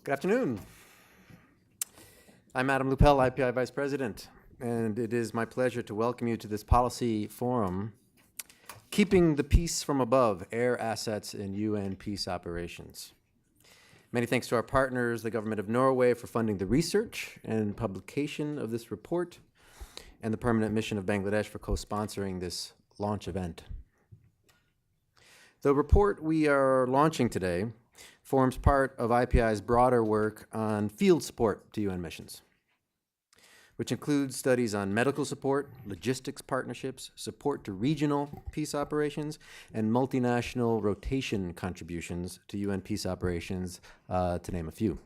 Good afternoon. I'm Adam Lupel, IPI Vice President, and it is my pleasure to welcome you to this policy forum, Keeping the Peace from Above, Air Assets in UN Peace Operations. Many thanks to our partners, the Government of Norway, for funding the research and publication of this report, and the Permanent Mission of Bangladesh for co-sponsoring this launch event. The report we are launching today forms part of IPI's broader work on field support to UN missions, which includes studies on medical support, logistics partnerships, support to regional peace operations, and multinational rotation contributions to UN peace operations, to name a few.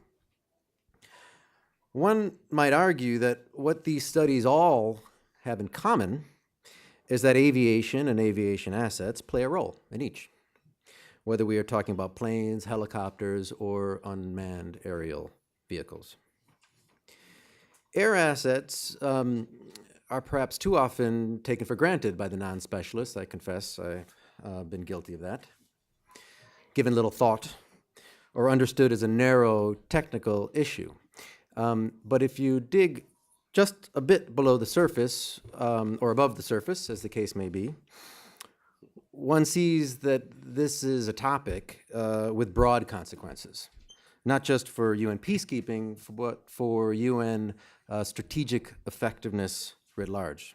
One might argue that what these studies all have in common is that aviation and aviation assets play a role in each, whether we are talking about planes, helicopters, or unmanned aerial vehicles. Air assets are perhaps too often taken for granted by the non-specialists. I confess I've been guilty of that. Given little thought or understood as a narrow technical issue. But if you dig just a bit below the surface, or above the surface, as the case may be, one sees that this is a topic with broad consequences, not just for UN peacekeeping, but for UN strategic effectiveness writ large.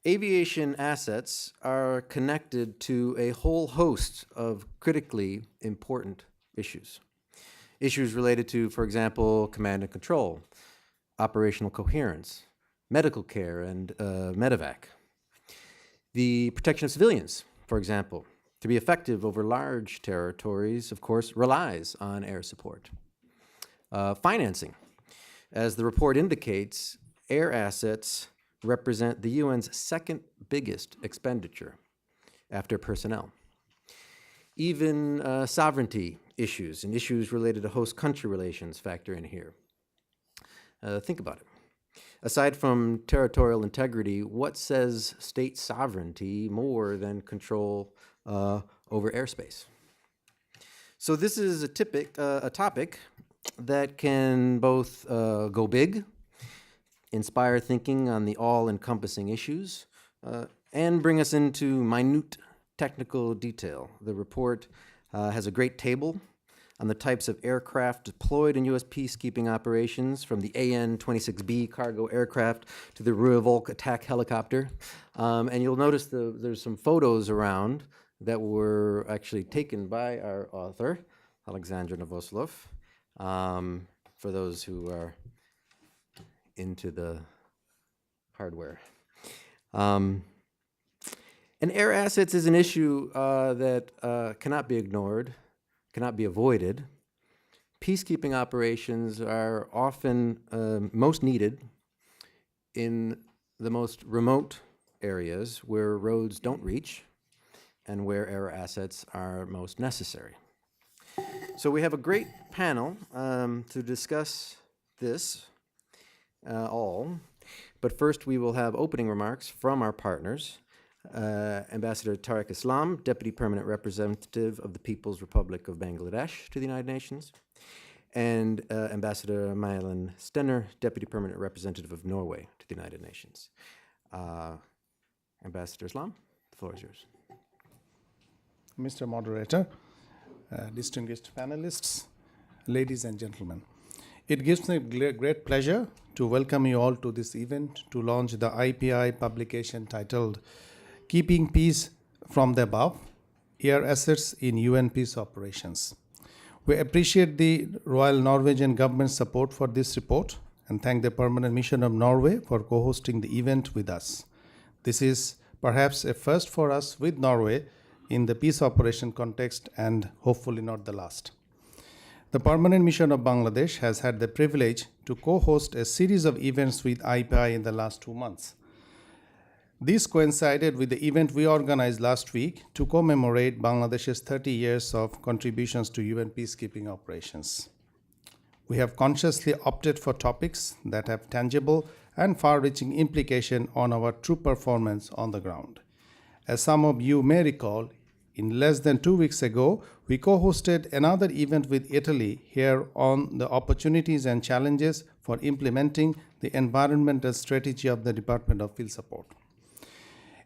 Aviation assets are connected to a whole host of critically important issues. Issues related to, for example, command and control, operational coherence, medical care, and medevac. The protection of civilians, for example, to be effective over large territories, of course, relies on air support. Financing. As the report indicates, air assets represent the UN's second biggest expenditure after personnel. Even sovereignty issues and issues related to host country relations factor in here. Think about it. Aside from territorial integrity, what says state sovereignty more than control over airspace? So this is a topic that can both go big, inspire thinking on the all-encompassing issues, and bring us into minute technical detail. The report has a great table on the types of aircraft deployed in U.S. peacekeeping operations, from the AN-26B cargo aircraft to the Ruavolk attack helicopter. And you'll notice there's some photos around that were actually taken by our author, Alexandra Novoselov, for those who are into the hardware. And air assets is an issue that cannot be ignored, cannot be avoided. Peacekeeping operations are often most needed in the most remote areas where roads don't reach and where air assets are most necessary. So we have a great panel to discuss this all, but first we will have opening remarks from our partners. Ambassador Tariq Islam, Deputy Permanent Representative of the People's Republic of Bangladesh to the United Nations, and Ambassador Mylan Stenner, Deputy Permanent Representative of Norway to the United Nations. Ambassador Islam, the floor is yours. Mr. Moderator, distinguished panelists, ladies and gentlemen. It gives me great pleasure to welcome you all to this event to launch the IPI publication titled Keeping Peace from the Above, Air Assets in UN Peace Operations. We appreciate the Royal Norwegian Government's support for this report and thank the Permanent Mission of Norway for co-hosting the event with us. This is perhaps a first for us with Norway in the peace operation context and hopefully not the last. The Permanent Mission of Bangladesh has had the privilege to co-host a series of events with IPI in the last 2 months. This coincided with the event we organized last week to commemorate Bangladesh's 30 years of contributions to UN peacekeeping operations. We have consciously opted for topics that have tangible and far-reaching implication on our true performance on the ground. As some of you may recall, In less than 2 weeks ago, we co-hosted another event with Italy here on the opportunities and challenges for implementing the environmental strategy of the Department of Field Support.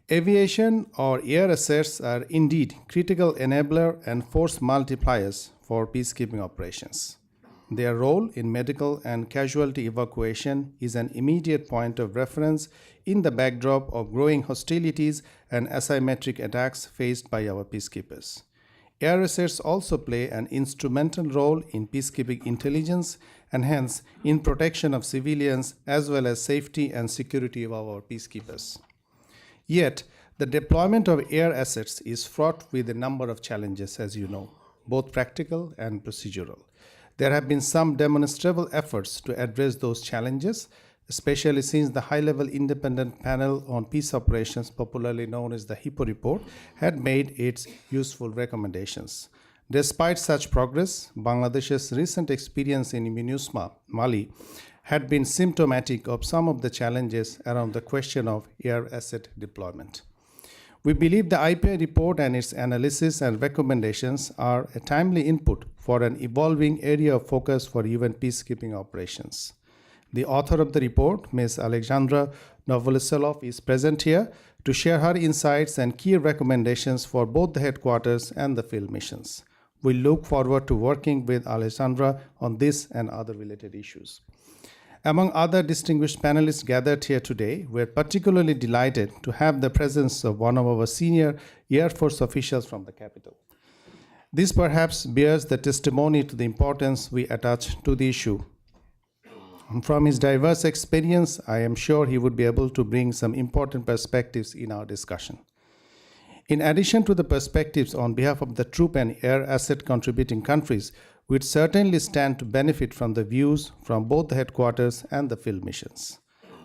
Aviation or air assets are indeed critical enabler and force multipliers for peacekeeping operations. Their role in medical and casualty evacuation is an immediate point of reference in the backdrop of growing hostilities and asymmetric attacks faced by our peacekeepers. Air assets also play an instrumental role in peacekeeping intelligence and hence in protection of civilians as well as safety and security of our peacekeepers. Yet, the deployment of air assets is fraught with a number of challenges, as you know, both practical and procedural. There have been some demonstrable efforts to address those challenges, especially since the high-level independent panel on peace operations, popularly known as the HIPPO report, had made its useful recommendations. Despite such progress, Bangladesh's recent experience in MINUSMA, Mali, had been symptomatic of some of the challenges around the question of air asset deployment. We believe the IPA report and its analysis and recommendations are a timely input for an evolving area of focus for UN peacekeeping operations. The author of the report, Ms. Alexandra Novoloselov, is present here to share her insights and key recommendations for both the headquarters and the field missions. We look forward to working with Alexandra on this and other related issues. Among other distinguished panelists gathered here today, we are particularly delighted to have the presence of one of our senior Air Force officials from the capital. This perhaps bears the testimony to the importance we attach to the issue. From his diverse experience, I am sure he would be able to bring some important perspectives in our discussion. In addition to the perspectives on behalf of the troop and air asset contributing countries, we'd certainly stand to benefit from the views from both the headquarters and the field missions.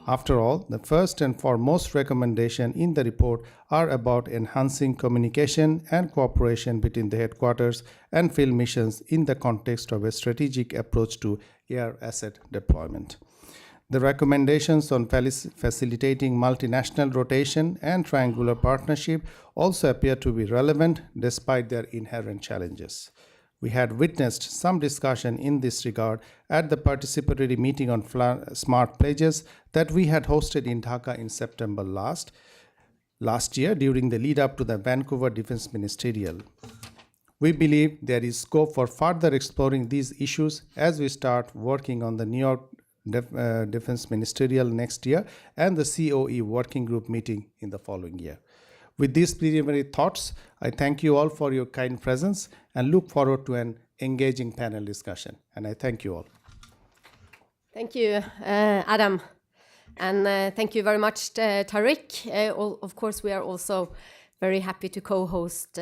After all, the first and foremost recommendation in the report are about enhancing communication and cooperation between the headquarters and field missions in the context of a strategic approach to air asset deployment. The recommendations on facilitating multinational rotation and triangular partnership also appear to be relevant despite their inherent challenges. We had witnessed some discussion in this regard at the participatory meeting on smart pledges that we had hosted in Dhaka in September last year during the lead up to the Vancouver Defense Ministerial. We believe there is scope for further exploring these issues as we start working on the New York Defense Ministerial next year and the COE Working Group meeting in the following year. With these preliminary thoughts, I thank you all for your kind presence and look forward to an engaging panel discussion. And I thank you all. Thank you, Adam. And thank you very much, Tariq. Of course, we are also very happy to co-host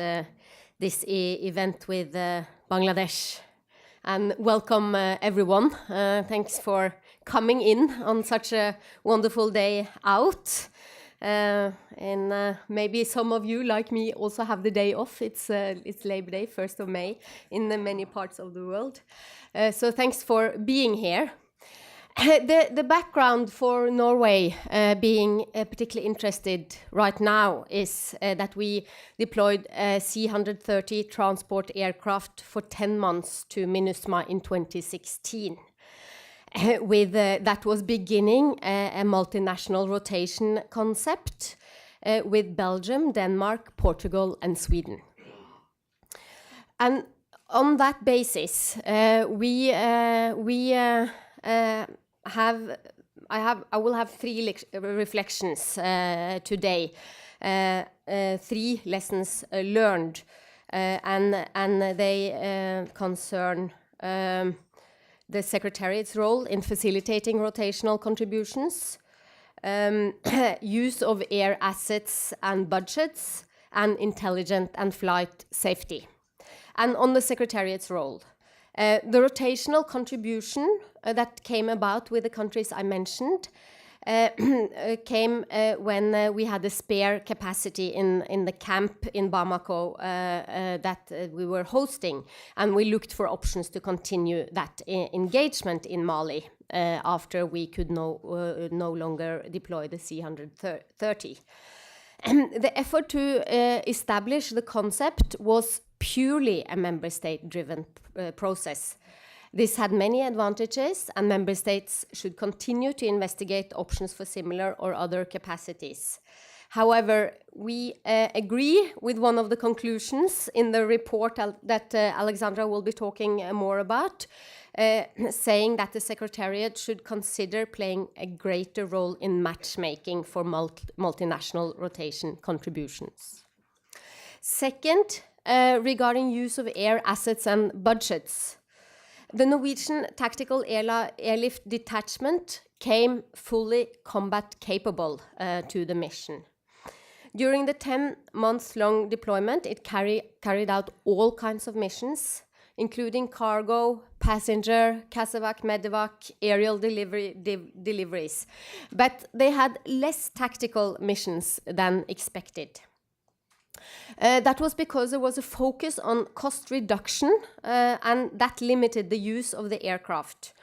this event with Bangladesh. And welcome, everyone. Thanks for coming in on such a wonderful day out. And maybe some of you, like me, also have the day off. It's Labor Day, 1st of May, in many parts of the world. So thanks for being here. The background for Norway being particularly interested right now is that we deployed C-130 transport aircraft for 10 months to MINUSMA in 2016. That was beginning a multinational rotation concept with Belgium, Denmark, Portugal, and Sweden. And on that basis, I will have three reflections today, 3 lessons learned, and they concern the Secretariat's role in facilitating rotational contributions, use of air assets and budgets, and intelligent and flight safety. And on the Secretariat's role, the rotational contribution that came about with the countries I mentioned came when we had a spare capacity in the camp in Bamako that we were hosting, and we looked for options to continue that engagement in Mali after we could no longer deploy the C-130. The effort to establish the concept was purely a member state-driven process. This had many advantages, and member states should continue to investigate options for similar or other capacities. However, we agree with one of the conclusions in the report that Alexandra will be talking more about, saying that the Secretariat should consider playing a greater role in matchmaking for multinational rotation contributions. Second, regarding use of air assets and budgets. The Norwegian Tactical Airlift Detachment came fully combat capable to the mission. During the 10-month-long deployment, it carried out all kinds of missions, including cargo, passenger, casevac, medevac, aerial deliveries. But they had less tactical missions than expected. That was because there was a focus on cost reduction, and that limited the use of the aircraft.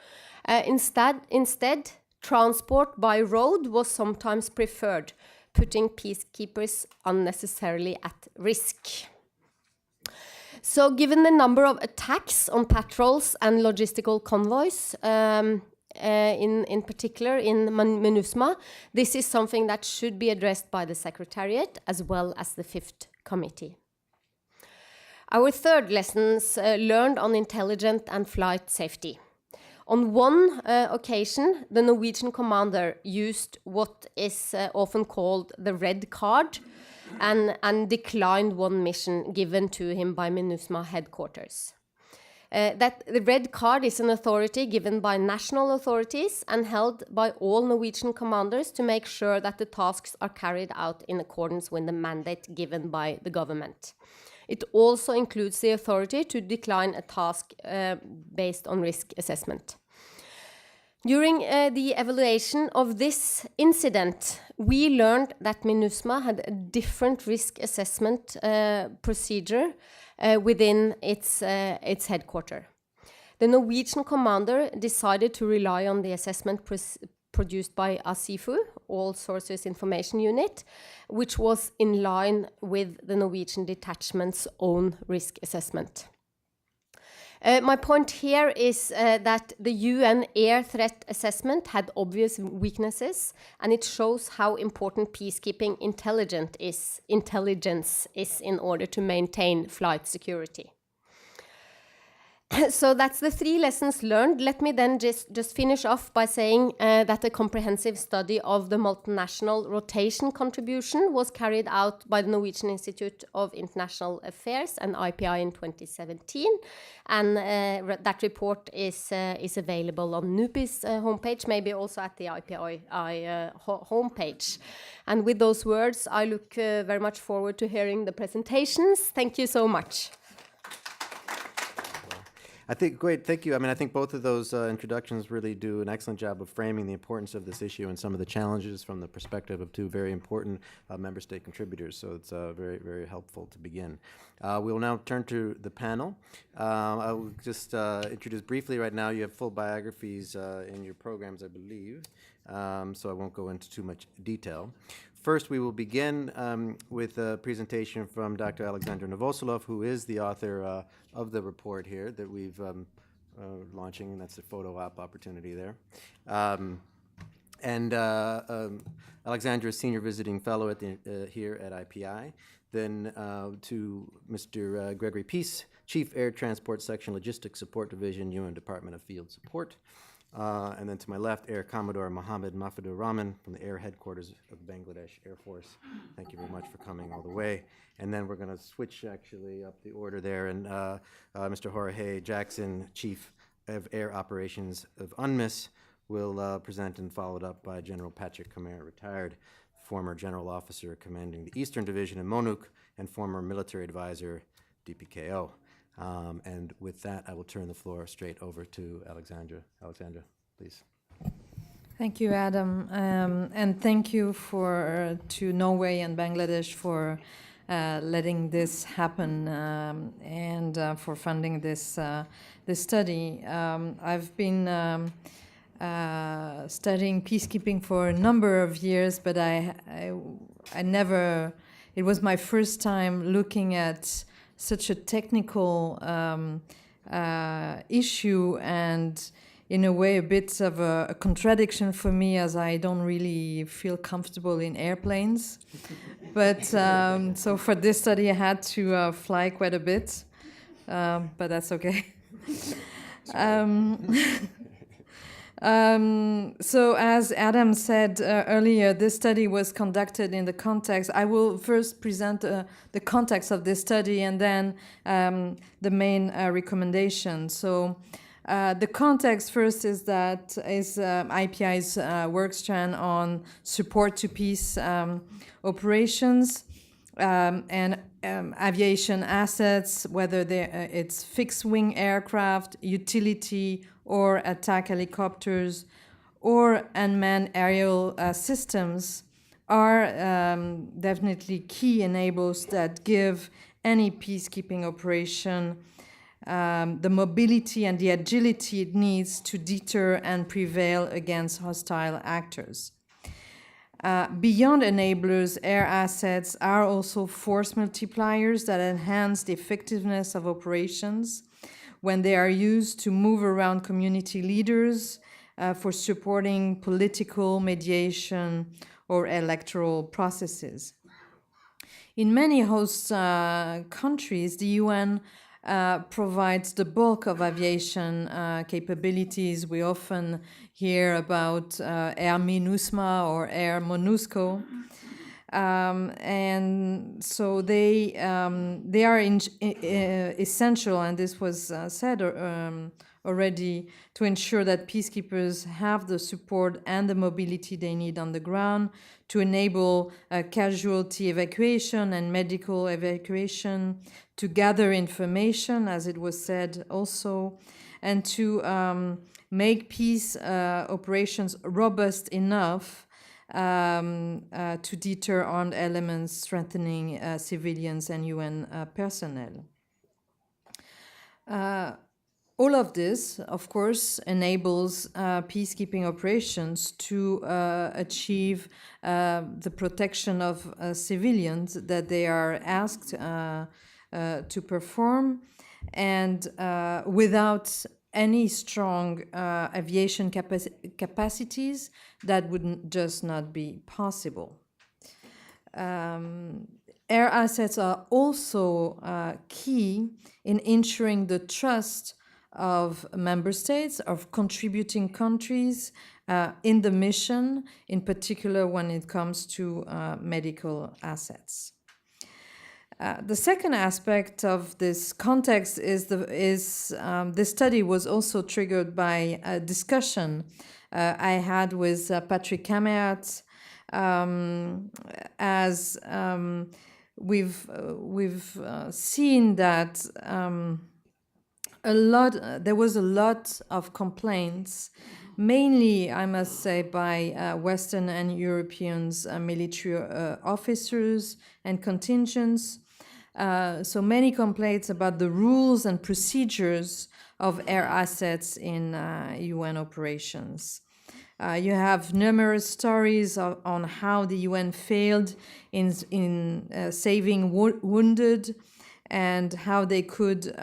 Instead, transport by road was sometimes preferred, putting peacekeepers unnecessarily at risk. So given the number of attacks on patrols and logistical convoys, in particular in MINUSMA, this is something that should be addressed by the Secretariat as well as the Fifth Committee. Our third lessons learned on intelligence and flight safety. On one occasion, the Norwegian commander used what is often called the red card and declined one mission given to him by MINUSMA headquarters. That the red card is an authority given by national authorities and held by all Norwegian commanders to make sure that the tasks are carried out in accordance with the mandate given by the government. It also includes the authority to decline a task based on risk assessment. During the evaluation of this incident, we learned that MINUSMA had a different risk assessment procedure within its headquarters. The Norwegian commander decided to rely on the assessment produced by ASIFU, All Sources Information Unit, which was in line with the Norwegian detachment's own risk assessment. My point here is that the UN Air Threat Assessment had obvious weaknesses, and it shows how important peacekeeping intelligence is in order to maintain flight security. So that's the three lessons learned. Let me then just finish off by saying that a comprehensive study of the multinational rotation contribution was carried out by the Norwegian Institute of International Affairs and IPI in 2017. And that report is available on NUPI's homepage, maybe also at the IPI homepage. And with those words, I look very much forward to hearing the presentations. Thank you so much. I think, great, thank you. I mean, I think both of those introductions really do an excellent job of framing the importance of this issue and some of the challenges from the perspective of two very important member state contributors. So it's very, very helpful to begin. We will now turn to the panel. I will just introduce briefly right now. You have full biographies in your programs, I believe, so I won't go into too much detail. First, we will begin with a presentation from Dr. Alexandra Novoselov, who is the author of the report here that we've launching, and that's the photo op opportunity there. Alexandra is Senior Visiting Fellow at here at IPI. Then to Mr. Gregory Peace, Chief Air Transport Section Logistics Support Division, UN Department of Field Support. And then to my left, Air Commodore Mohammed Mafadur Rahman from the Air Headquarters of Bangladesh Air Force. Thank you very much for coming all the way. And then we're going to switch actually up the order there. And Mr. Jorge Jackson, Chief of Air Operations of UNMISS, will present, and followed up by General Patrick Kamer, retired former General Officer commanding the Eastern Division in MONUC and former military advisor, DPKO. And with that, I will turn the floor straight over to Alexandra. Alexandra, please. Thank you, Adam, and thank you to Norway and Bangladesh for letting this happen and for funding this study. I've been studying peacekeeping for a number of years, but it was my first time looking at such a technical issue, and in a way a bit of a contradiction for me, as I don't really feel comfortable in airplanes. But so for this study I had to fly quite a bit, but that's okay. So as Adam said earlier, this study was conducted in the context. I will first present the context of this study and then the main recommendations. So the context first is that IPI's work strand on support to peace operations and aviation assets, whether it's fixed-wing aircraft, utility or attack helicopters, or unmanned aerial systems, are definitely key enablers that give any peacekeeping operation the mobility and the agility it needs to deter and prevail against hostile actors. Beyond enablers, air assets are also force multipliers that enhance the effectiveness of operations when they are used to move around community leaders for supporting political, mediation, or electoral processes. In many host countries, the UN provides the bulk of aviation capabilities. We often hear about Air MINUSMA or Air MONUSCO. And so they are essential, and this was said already, to ensure that peacekeepers have the support and the mobility they need on the ground to enable casualty evacuation and medical evacuation, to gather information, as it was said also, and to make peace operations robust enough to deter armed elements strengthening civilians and UN personnel. All of this, of course, enables peacekeeping operations to achieve the protection of civilians that they are asked to perform, and without any strong aviation capacities, that would just not be possible. Air assets are also key in ensuring the trust of member states, of contributing countries in the mission, in particular when it comes to medical assets. The second aspect of this context is this study was also triggered by a discussion I had with Patrick Kamerat, as we've seen that there was a lot of complaints, mainly, I must say, by Western and Europeans, military officers and contingents. So many complaints about the rules and procedures of air assets in UN operations. You have numerous stories on how the UN failed in saving wounded, and how they could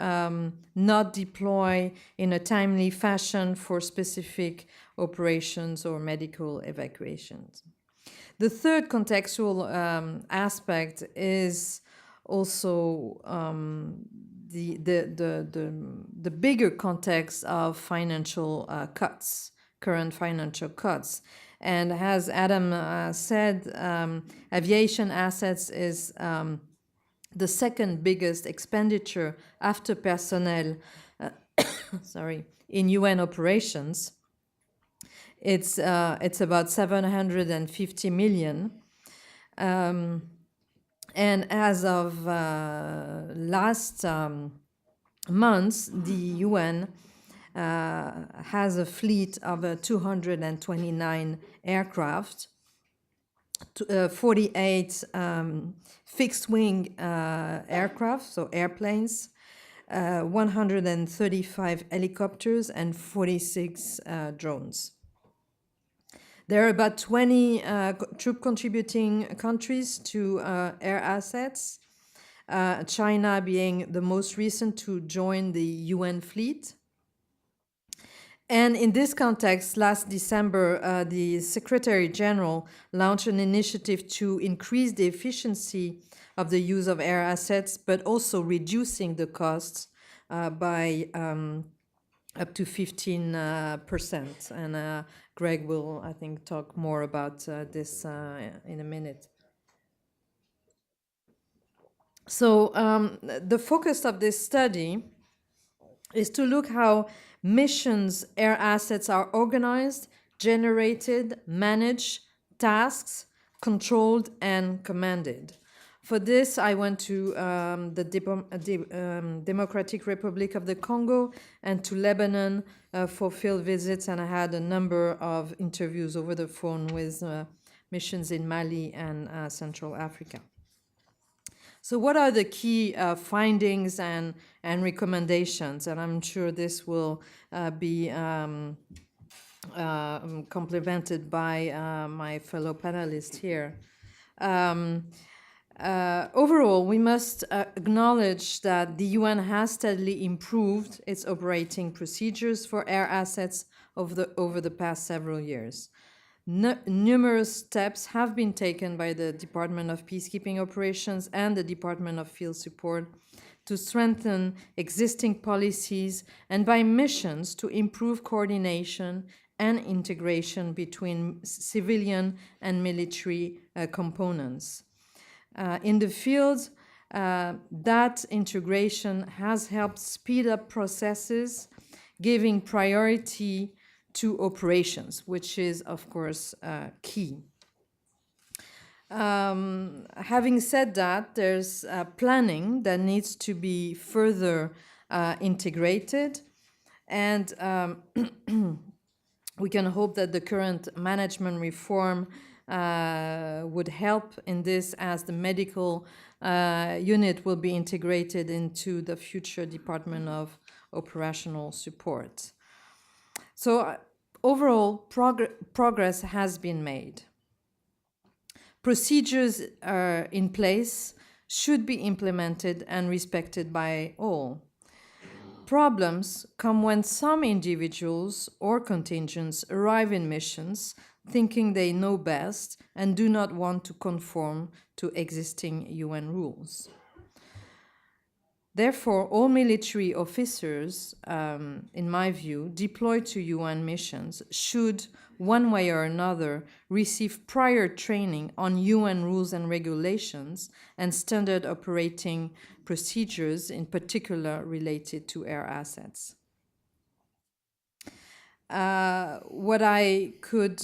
not deploy in a timely fashion for specific operations or medical evacuations. The third contextual aspect is also the bigger context of financial cuts, current financial cuts. And as Adam said, aviation assets is the second biggest expenditure after personnel in UN operations. It's about 750 million. And as of last month, the UN has a fleet of 229 aircraft, 48 fixed-wing aircraft, so airplanes, 135 helicopters, and 46 drones. There are about 20 troop contributing countries to air assets, China being the most recent to join the UN fleet. And in this context, last December, the Secretary General launched an initiative to increase the efficiency of the use of air assets, but also reducing the costs by up to 15%. And Greg will, I think, talk more about this in a minute. So the focus of this study is to look how missions air assets are organized, generated, managed, tasks, controlled, and commanded. For this, I went to the Democratic Republic of the Congo and to Lebanon for field visits, and I had a number of interviews over the phone with missions in Mali and Central Africa. So what are the key findings and recommendations? And I'm sure this will be complemented by my fellow panelists here. Overall, we must acknowledge that the UN has steadily improved its operating procedures for air assets over the past several years. Numerous steps have been taken by the Department of Peacekeeping Operations and the Department of Field Support to strengthen existing policies and by missions to improve coordination and integration between civilian and military components. In the field, that integration has helped speed up processes, giving priority to operations, which is, of course, key. Having said that, there's planning that needs to be further integrated, and we can hope that the current management reform would help in this, as the medical unit will be integrated into the future Department of Operational Support. So overall, progress has been made. Procedures are in place, should be implemented and respected by all. Problems come when some individuals or contingents arrive in missions thinking they know best and do not want to conform to existing UN rules. Therefore, all military officers, in my view, deployed to UN missions should, one way or another, receive prior training on UN rules and regulations and standard operating procedures, in particular related to air assets. What I could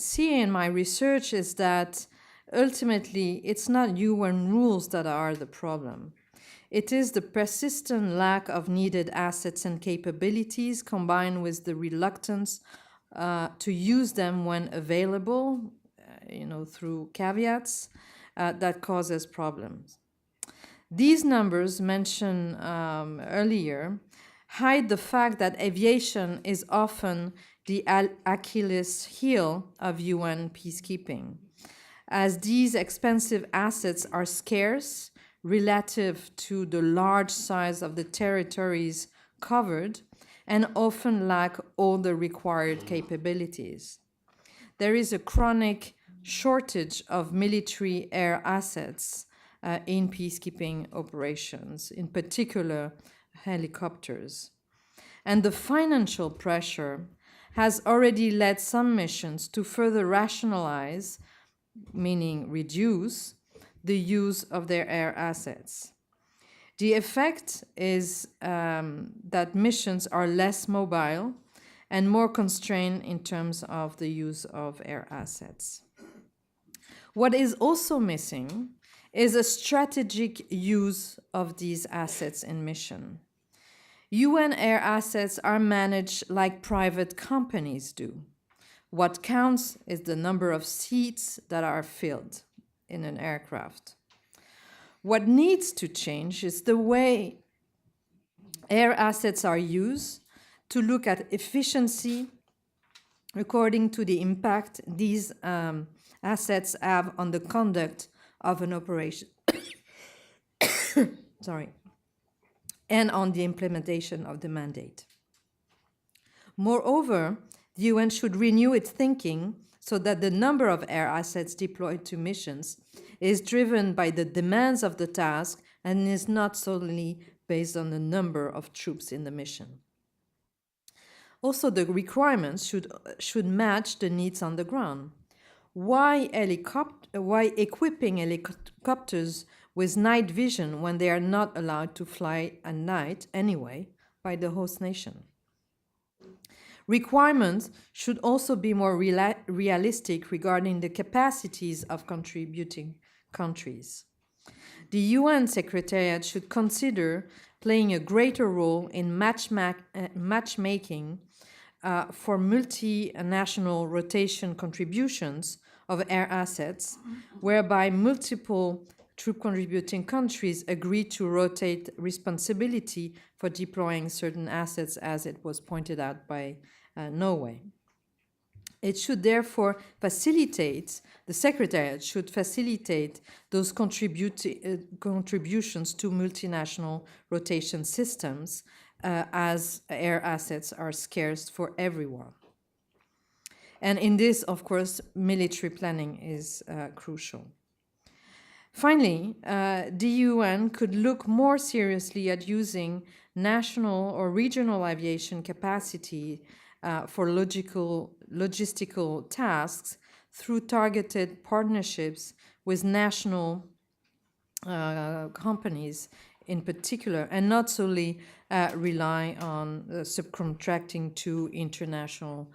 see in my research is that ultimately it's not UN rules that are the problem. It is the persistent lack of needed assets and capabilities combined with the reluctance to use them when available, through caveats, that causes problems. These numbers mentioned earlier hide the fact that aviation is often the Achilles heel of UN peacekeeping, as these expensive assets are scarce relative to the large size of the territories covered and often lack all the required capabilities. There is a chronic shortage of military air assets in peacekeeping operations, in particular helicopters. And the financial pressure has already led some missions to further rationalize, meaning reduce, the use of their air assets. The effect is that missions are less mobile and more constrained in terms of the use of air assets. What is also missing is a strategic use of these assets in mission. UN air assets are managed like private companies do. What counts is the number of seats that are filled in an aircraft. What needs to change is the way air assets are used to look at efficiency, according to the impact these assets have on the conduct of an operation. Sorry. And on the implementation of the mandate. Moreover, the UN should renew its thinking so that the number of air assets deployed to missions is driven by the demands of the task and is not solely based on the number of troops in the mission. Also, the requirements should match the needs on the ground. Why equipping helicopters with night vision when they are not allowed to fly at night anyway by the host nation? Requirements should also be more realistic regarding the capacities of contributing countries. The UN Secretariat should consider playing a greater role in matchmaking for multinational rotation contributions of air assets, whereby multiple troop contributing countries agree to rotate responsibility for deploying certain assets, as it was pointed out by Norway. It should therefore facilitate, the Secretariat should facilitate those contributions to multinational rotation systems as air assets are scarce for everyone. And in this, of course, military planning is crucial. Finally, the UN could look more seriously at using national or regional aviation capacity for logistical tasks through targeted partnerships with national companies in particular, and not solely rely on subcontracting to international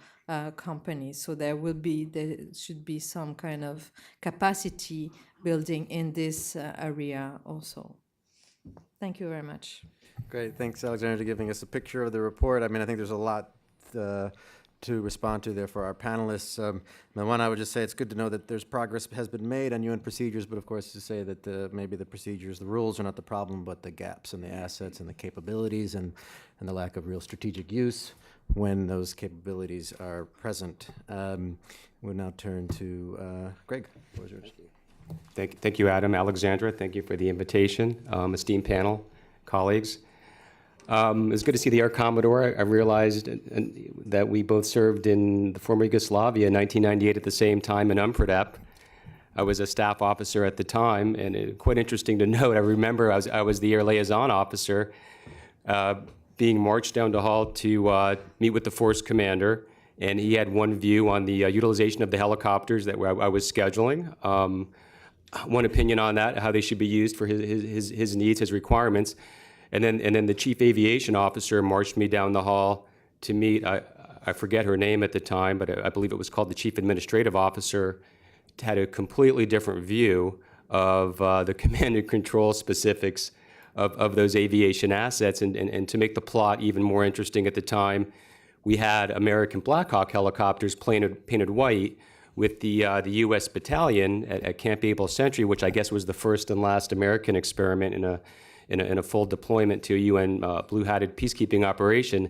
companies. So there should be some kind of capacity building in this area also. Thank you very much. Great, thanks, Alexandra, for giving us a picture of the report. I mean, I think there's a lot to respond to there for our panelists. One, I would just say it's good to know that there's progress has been made on UN procedures, but of course to say that maybe the procedures, the rules are not the problem, but the gaps in the assets and the capabilities and the lack of real strategic use when those capabilities are present. We'll now turn to Greg. What was yours? Thank you, Adam. Alexandra, thank you for the invitation. Esteemed panel, colleagues. It's good to see the Air Commodore. I realized that we both served in the former Yugoslavia in 1998 at the same time in UNPRODEP. I was a staff officer at the time, and quite interesting to note, I remember I was the air liaison officer being marched down the hall to meet with the force commander, and he had one view on the utilization of the helicopters that I was scheduling. One opinion on that, how they should be used for his needs, his requirements. And then the chief aviation officer marched me down the hall to meet, I forget her name at the time, but I believe it was called the chief administrative officer, had a completely different view of the command and control specifics of those aviation assets. And to make the plot even more interesting at the time, we had American Black Hawk helicopters painted white with the U.S. battalion at Camp Able Sentry, which I guess was the first and last American experiment in a full deployment to a UN blue-hatted peacekeeping operation.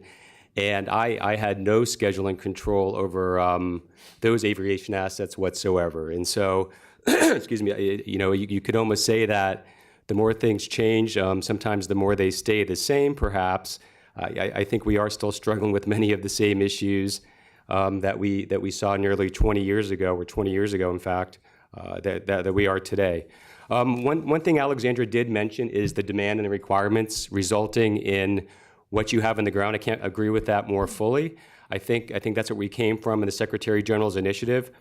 And I had no scheduling control over those aviation assets whatsoever. And so, excuse me, you could almost say that the more things change, sometimes the more they stay the same, perhaps. I think we are still struggling with many of the same issues that we saw nearly 20 years ago, or 20 years ago, in fact, that we are today. One thing Alexandra did mention is the demand and the requirements resulting in what you have on the ground. I can't agree with that more fully. I think that's what we came from in the Secretary General's initiative.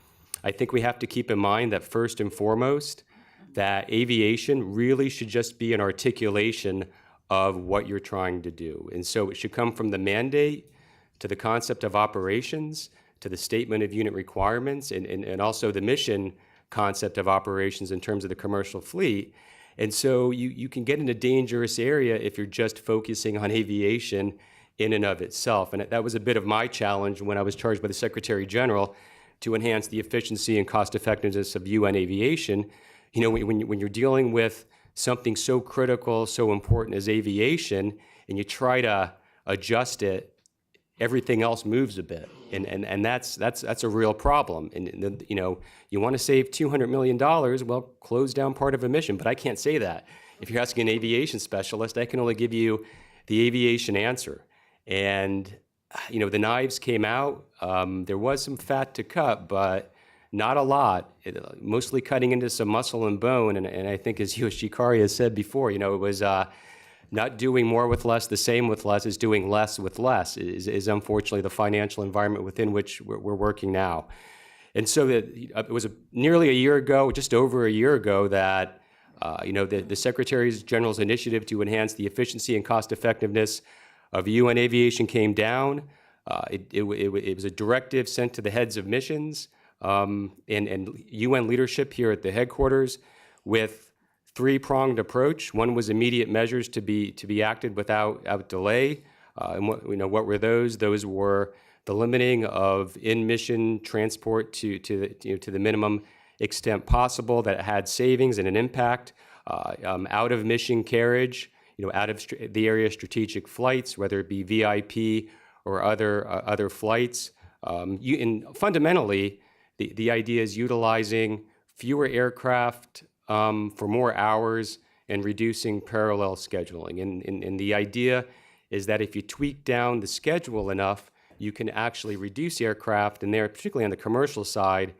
I think we have to keep in mind that first and foremost, that aviation really should just be an articulation of what you're trying to do. And so it should come from the mandate to the concept of operations, to the statement of unit requirements, and also the mission concept of operations in terms of the commercial fleet. And so you can get in a dangerous area if you're just focusing on aviation in and of itself. And that was a bit of my challenge when I was charged by the Secretary General to enhance the efficiency and cost effectiveness of UN aviation. You know, when you're dealing with something so critical, so important as aviation, and you try to adjust it everything else moves a bit, and that's a real problem. And you know, you want to save $200 million, well, close down part of a mission, but I can't say that. If you're asking an aviation specialist, I can only give you the aviation answer. And you know, the knives came out. There was some fat to cut, but not a lot. Mostly cutting into some muscle and bone. And I think, as USG Kari has said before, you know, it was not doing more with less, the same with less, is doing less with less, is unfortunately the financial environment within which we're working now. And so it was nearly a year ago, just over a year ago, that you know, the Secretary General's initiative to enhance the efficiency and cost effectiveness of UN aviation came down. It was a directive sent to the heads of missions and UN leadership here at the headquarters with three-pronged approach. One was immediate measures to be acted without delay. And what were those? Those were the limiting of in-mission transport to the minimum extent possible that had savings and an impact. Out-of-mission carriage, you know, out of the area strategic flights, whether it be VIP or other flights. And fundamentally, the idea is utilizing fewer aircraft for more hours and reducing parallel scheduling. And the idea is that if you tweak down the schedule enough, you can actually reduce aircraft, and there, particularly on the commercial side,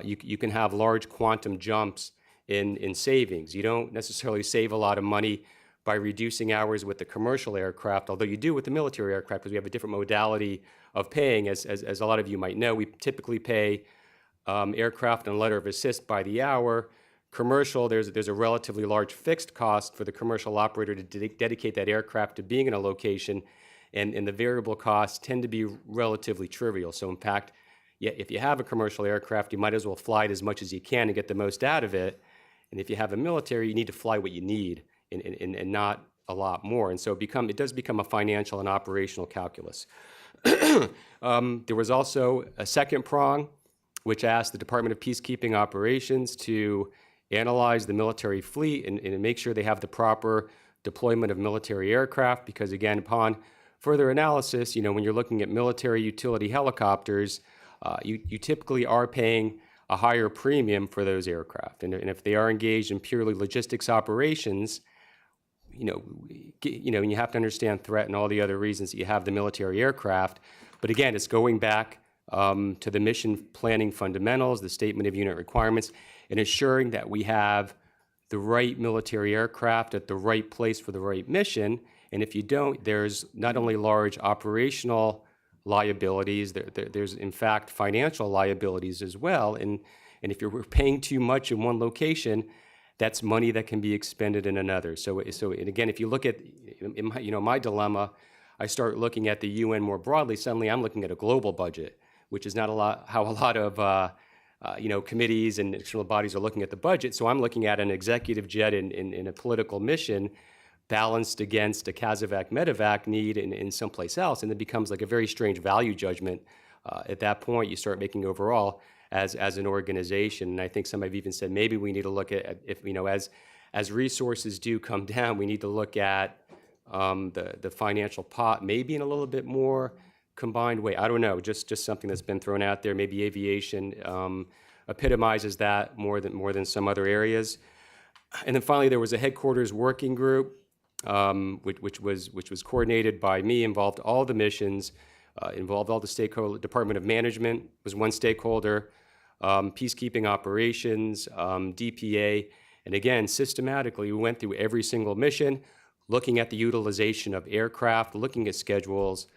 you can have large quantum jumps in savings. You don't necessarily save a lot of money by reducing hours with the commercial aircraft, although you do with the military aircraft, because we have a different modality of paying. As a lot of you might know, we typically pay aircraft and letter of assist by the hour. Commercial, there's a relatively large fixed cost for the commercial operator to dedicate that aircraft to being in a location, and the variable costs tend to be relatively trivial. So in fact, yeah, if you have a commercial aircraft, you might as well fly it as much as you can and get the most out of it. And if you have a military, you need to fly what you need and not a lot more. And so it does become a financial and operational calculus. There was also a second prong, which asked the Department of Peacekeeping Operations to analyze the military fleet and make sure they have the proper deployment of military aircraft, because again, upon further analysis, you know, when you're looking at military utility helicopters, you typically are paying a higher premium for those aircraft. And if they are engaged in purely logistics operations, you know, and you have to understand threat and all the other reasons that you have the military aircraft. But again, it's going back to the mission planning fundamentals, the statement of unit requirements, and ensuring that we have the right military aircraft at the right place for the right mission. And if you don't, there's not only large operational liabilities, there's in fact financial liabilities as well. And if you're paying too much in one location, that's money that can be expended in another. So and again, if you look at my dilemma, I start looking at the UN more broadly. Suddenly, I'm looking at a global budget, which is not how a lot of committees and external bodies are looking at the budget. So I'm looking at an executive jet in a political mission balanced against a CASEVAC medevac need in someplace else, and it becomes like a very strange value judgment. At that point, you start making overall as an organization. And I think some have even said maybe we need to look at, if as resources do come down, we need to look at the financial pot maybe in a little bit more combined way. I don't know, just something that's been thrown out there. Maybe aviation epitomizes that more than some other areas. And then finally, there was a headquarters working group, which was coordinated by me, involved all the missions, involved all the stakeholder. Department of Management was one stakeholder, peacekeeping operations, DPA, and again, systematically, we went through every single mission, looking at the utilization of aircraft, looking at schedules,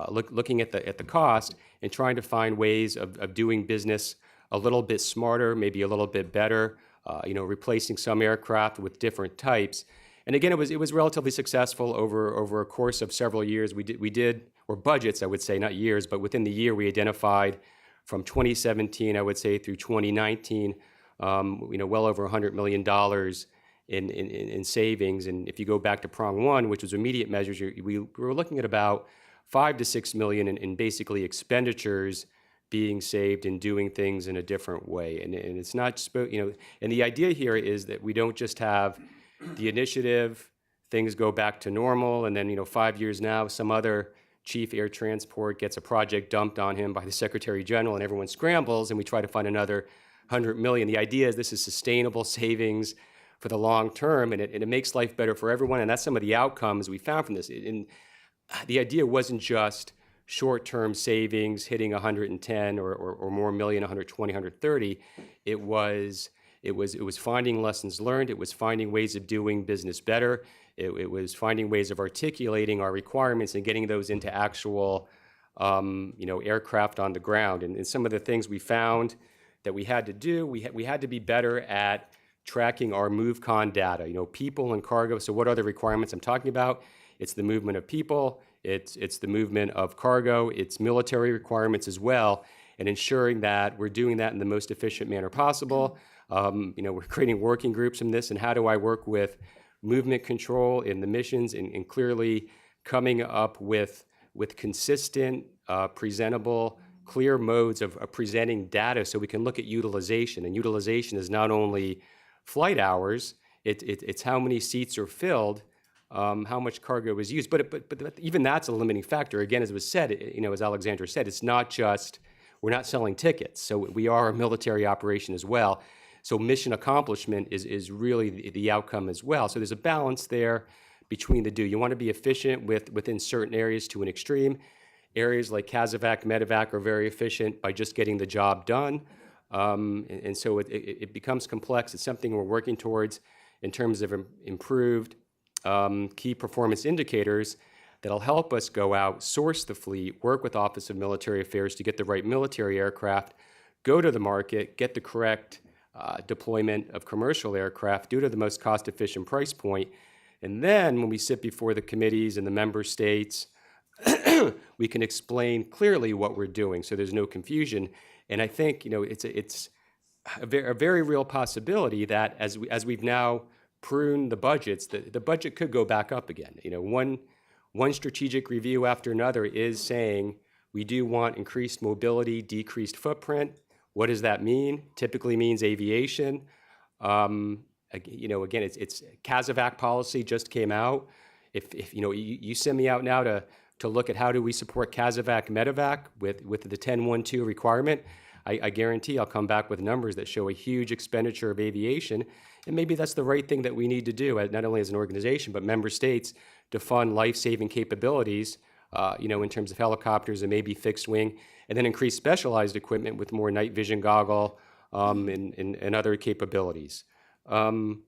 looking at the cost, and trying to find ways of doing business a little bit smarter, maybe a little bit better. Replacing some aircraft with different types. And again, it was relatively successful over a course of several years. We did, or budgets, I would say, not years, but within the year we identified from 2017, I would say, through 2019, well over $100 million in savings. And if you go back to prong one, which was immediate measures, we were looking at about $5 to $6 million in basically expenditures being saved and doing things in a different way. And it's not just, and the idea here is that we don't just have the initiative, things go back to normal, and then, 5 years now, some other Chief Air Transport gets a project dumped on him by the Secretary General and everyone scrambles and we try to find another 100 million. The idea is this is sustainable savings for the long term, and it makes life better for everyone, and that's some of the outcomes we found from this. And the idea wasn't just short-term savings hitting 110 or more million, 120, 130. It was finding lessons learned. It was finding ways of doing business better. It was finding ways of articulating our requirements and getting those into actual, aircraft on the ground. And some of the things we found that we had to do, we had to be better at tracking our MoveCon data, people and cargo. So what are the requirements I'm talking about? It's the movement of people, it's the movement of cargo, it's military requirements as well, and ensuring that we're doing that in the most efficient manner possible. We're creating working groups from this, and how do I work with movement control in the missions, and clearly coming up with consistent, presentable, clear modes of presenting data so we can look at utilization. And utilization is not only flight hours, it's how many seats are filled, how much cargo is used. But even that's a limiting factor. Again, as was said, as Alexandra said, it's not just, we're not selling tickets. So we are a military operation as well. So mission accomplishment is really the outcome as well. So there's a balance there between the two. You want to be efficient within certain areas to an extreme. Areas like CASEVAC, MEDEVAC are very efficient by just getting the job done. And so it becomes complex. It's something we're working towards in terms of improved key performance indicators that'll help us go out, source the fleet, work with Office of Military Affairs to get the right military aircraft, go to the market, get the correct deployment of commercial aircraft due to the most cost-efficient price point. And then when we sit before the committees and the member states, we can explain clearly what we're doing so there's no confusion. And I think it's a very real possibility that as we've now pruned the budgets, the budget could go back up again. One strategic review after another is saying we do want increased mobility, decreased footprint. What does that mean? Typically means aviation. Again, it's CASEVAC policy just came out. If you send me out now to look at how do we support CASEVAC, MEDEVAC with the 10.1.2 requirement, I guarantee I'll come back with numbers that show a huge expenditure of aviation, and maybe that's the right thing that we need to do, not only as an organization, but member states, to fund life-saving capabilities, in terms of helicopters and maybe fixed wing, and then increase specialized equipment with more night vision goggle and other capabilities. And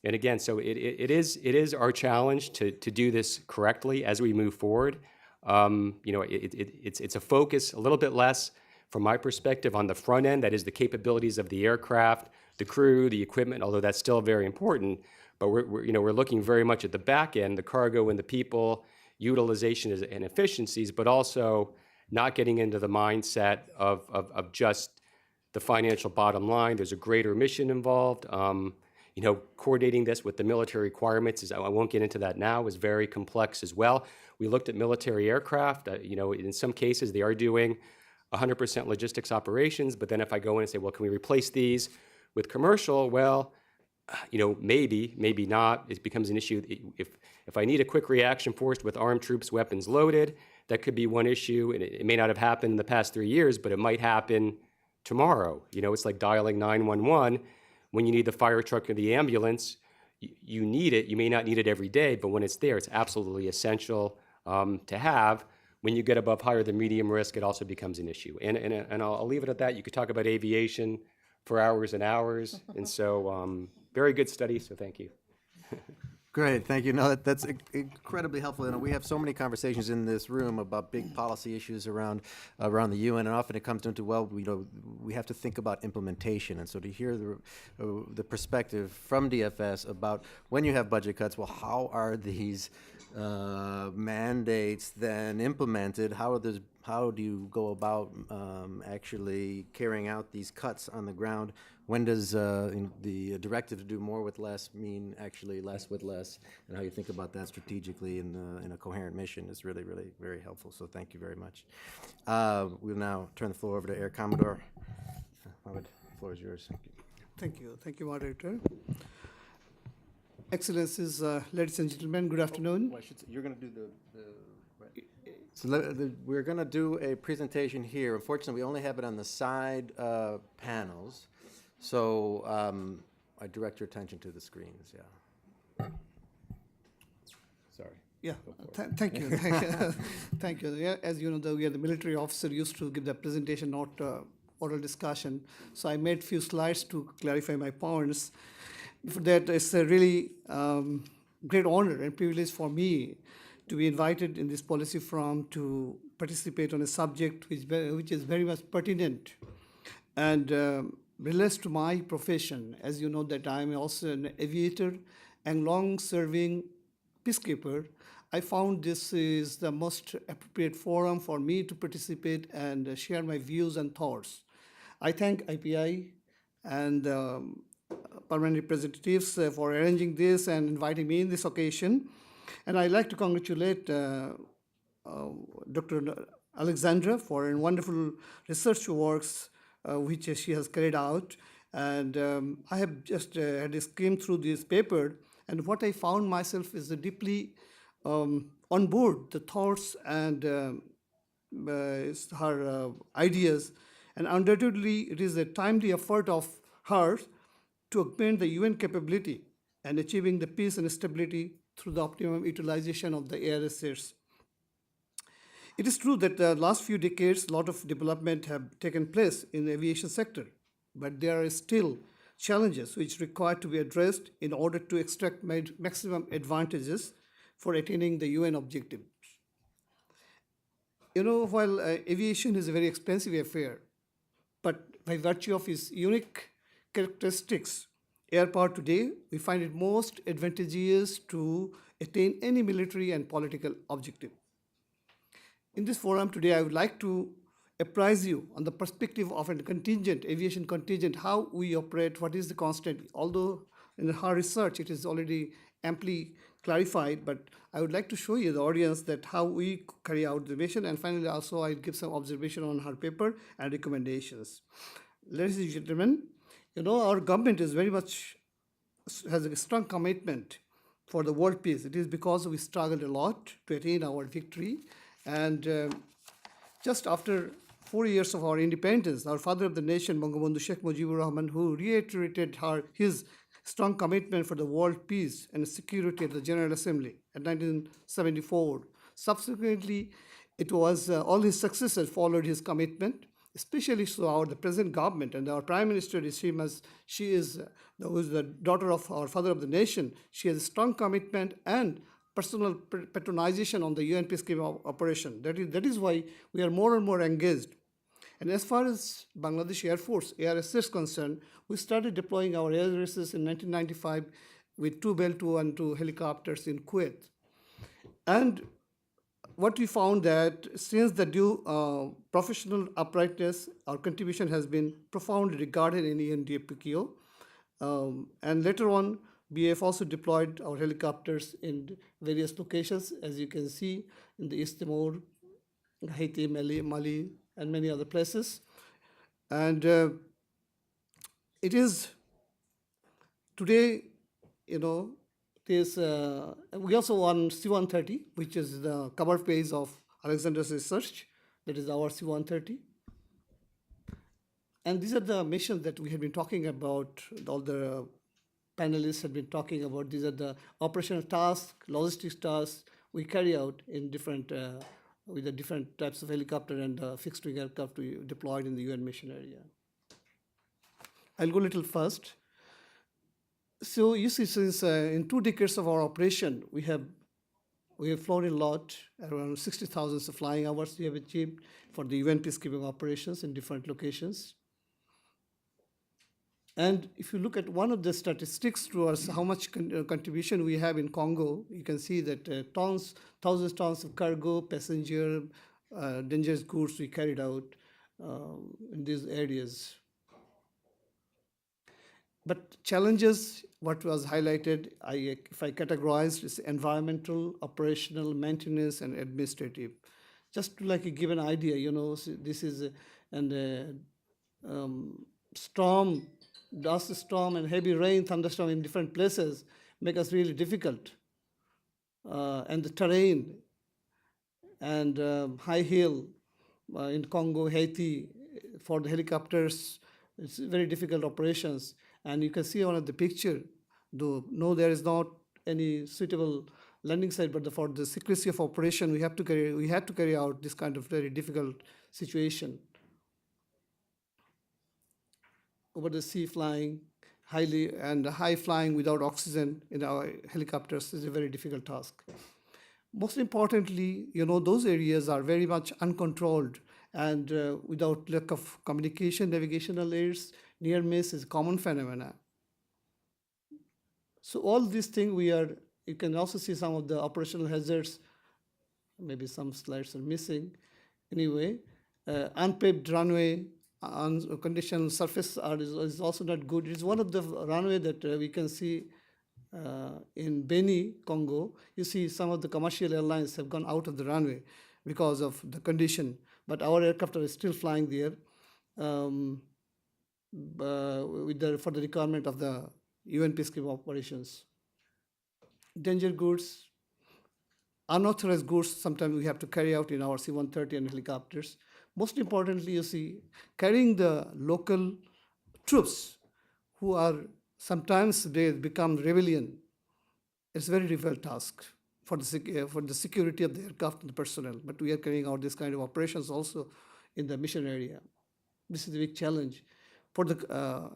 again, so it is our challenge to do this correctly as we move forward. It's a focus a little bit less, from my perspective, on the front end, that is the capabilities of the aircraft, the crew, the equipment, although that's still very important. But we're looking very much at the back end, the cargo and the people, utilization and efficiencies, but also not getting into the mindset of just the financial bottom line. There's a greater mission involved. Coordinating this with the military requirements, I won't get into that now, is very complex as well. We looked at military aircraft. In some cases, they are doing 100% logistics operations, but then if I go in and say, well, can we replace these with commercial? Well, maybe not. It becomes an issue. If I need a quick reaction force with armed troops, weapons loaded, that could be one issue. And it may not have happened in the past 3 years, but it might happen tomorrow. It's like dialing 911. When you need the fire truck or the ambulance, you need it. You may not need it every day, but when it's there, it's absolutely essential to have. When you get above higher than medium risk, it also becomes an issue. And I'll leave it at that. You could talk about aviation for hours and hours. And so very good study, so thank you. Great, thank you. No, that's incredibly helpful. We have so many conversations in this room about big policy issues around the UN, and often it comes down to, we have to think about implementation. And so to hear the perspective from DFS about when you have budget cuts, how are these mandates then implemented? How do you go about actually carrying out these cuts on the ground? When does the directive to do more with less mean actually less with less? And how you think about that strategically in a coherent mission is really, really very helpful. So thank you very much. We'll now turn the floor over to Air Commodore. Mohammed, the floor is yours. Thank you. Thank you, Moderator. Excellencies, ladies and gentlemen, good afternoon. You're going to do the So we're going to do a presentation here. Unfortunately, we only have it on the side panels. So I direct your attention to the screens, yeah. Sorry. Yeah, thank you. Thank you. Yeah, as you know, we are the military officer used to give the presentation, not oral discussion. So I made few slides to clarify my points. For that, it's a really great honor and privilege for me to be invited in this policy forum to participate on a subject which is very much pertinent and relates to my profession. As you know, that I'm also an aviator and long-serving peacekeeper. I found this is the most appropriate forum for me to participate and share my views and thoughts. I thank IPI and permanent representatives for arranging this and inviting me in this occasion. And I'd like to congratulate Dr. Alexandra for a wonderful research works which she has carried out. And I have just had a skim through this paper, and what I found myself is deeply on board the thoughts and her ideas. And undoubtedly, it is a timely effort of hers to augment the UN capability and achieving the peace and stability through the optimum utilization of the air assets. It is true that the last few decades, a lot of development have taken place in the aviation sector, but there are still challenges which require to be addressed in order to extract maximum advantages for attaining the UN objectives. You know, while aviation is a very expensive affair, but by virtue of its unique characteristics, air power today, we find it most advantageous to attain any military and political objective. In this forum today, I would like to apprise you on the perspective of a contingent, aviation contingent, how we operate, what is the constant. Although in her research, it is already amply clarified, but I would like to show you the audience that how we carry out the mission, and finally also I'll give some observation on her paper and recommendations. Ladies and gentlemen, you know, our government is very much, has a strong commitment for the world peace. It is because we struggled a lot to attain our victory. And just after 4 years of our independence, our father of the nation, Bangabandhu Sheikh Mujibur Rahman, who reiterated his strong commitment for the world peace and security at the General Assembly in 1974. Subsequently, it was all his successors followed his commitment, especially so the present government and our Prime Minister, she is the daughter of our father of the nation. She has a strong commitment and personal patronization on the UN peacekeeping operation. That is why we are more and more engaged. And as far as Bangladesh Air Force, ARS is concerned, we started deploying our air races in 1995 with 2 Bell 212 helicopters in Kuwait. And what we found that since the due professional uprightness, our contribution has been profoundly regarded in ENDPKO. And later on, BF also deployed our helicopters in various locations, as you can see in the East Timor, Haiti, Mali, and many other places. And it is today, you know, we also won C-130, which is the cover page of Alexander's research. That is our C-130. And these are the missions that we have been talking about, all the panelists have been talking about. These are the operational tasks, logistics tasks we carry out in different, with the different types of helicopter and fixed-wing aircraft we deployed in the UN mission area. I'll go a little first. So you see, since in 2 decades of our operation, we have flown a lot, around 60,000 flying hours we have achieved for the UN peacekeeping operations in different locations. And if you look at one of the statistics towards how much contribution we have in Congo, you can see that thousands of tons of cargo, passenger, dangerous goods we carried out in these areas. But challenges, what was highlighted, if I categorized, is environmental, operational, maintenance, and administrative. Just to give an idea, you know, this is a storm, dust storm and heavy rain, thunderstorm in different places make us really difficult. And the terrain and high hill in Congo, Haiti, for the helicopters. It's very difficult operations. And you can see on the picture, though no, there is not any suitable landing site, but for the secrecy of operation, we had to carry out this kind of very difficult situation. Over the sea flying, high flying without oxygen in our helicopters is a very difficult task. Most importantly, those areas are very much uncontrolled and without lack of communication, navigational aids, near miss is a common phenomena. So all these things you can also see some of the operational hazards. Maybe some slides are missing. Anyway, unpaved runway, unconditioned surface is also not good. It's one of the runway that we can see in Beni, Congo. You see some of the commercial airlines have gone out of the runway because of the condition, but our aircraft are still flying there for the requirement of the UN peacekeeping operations. Danger goods, unauthorized goods, sometimes we have to carry out in our C-130 and helicopters. Most importantly, you see, carrying the local troops who are sometimes they become rebellion. It's a very difficult task for the security of the aircraft and the personnel, but we are carrying out this kind of operations also in the mission area. This is a big challenge. For the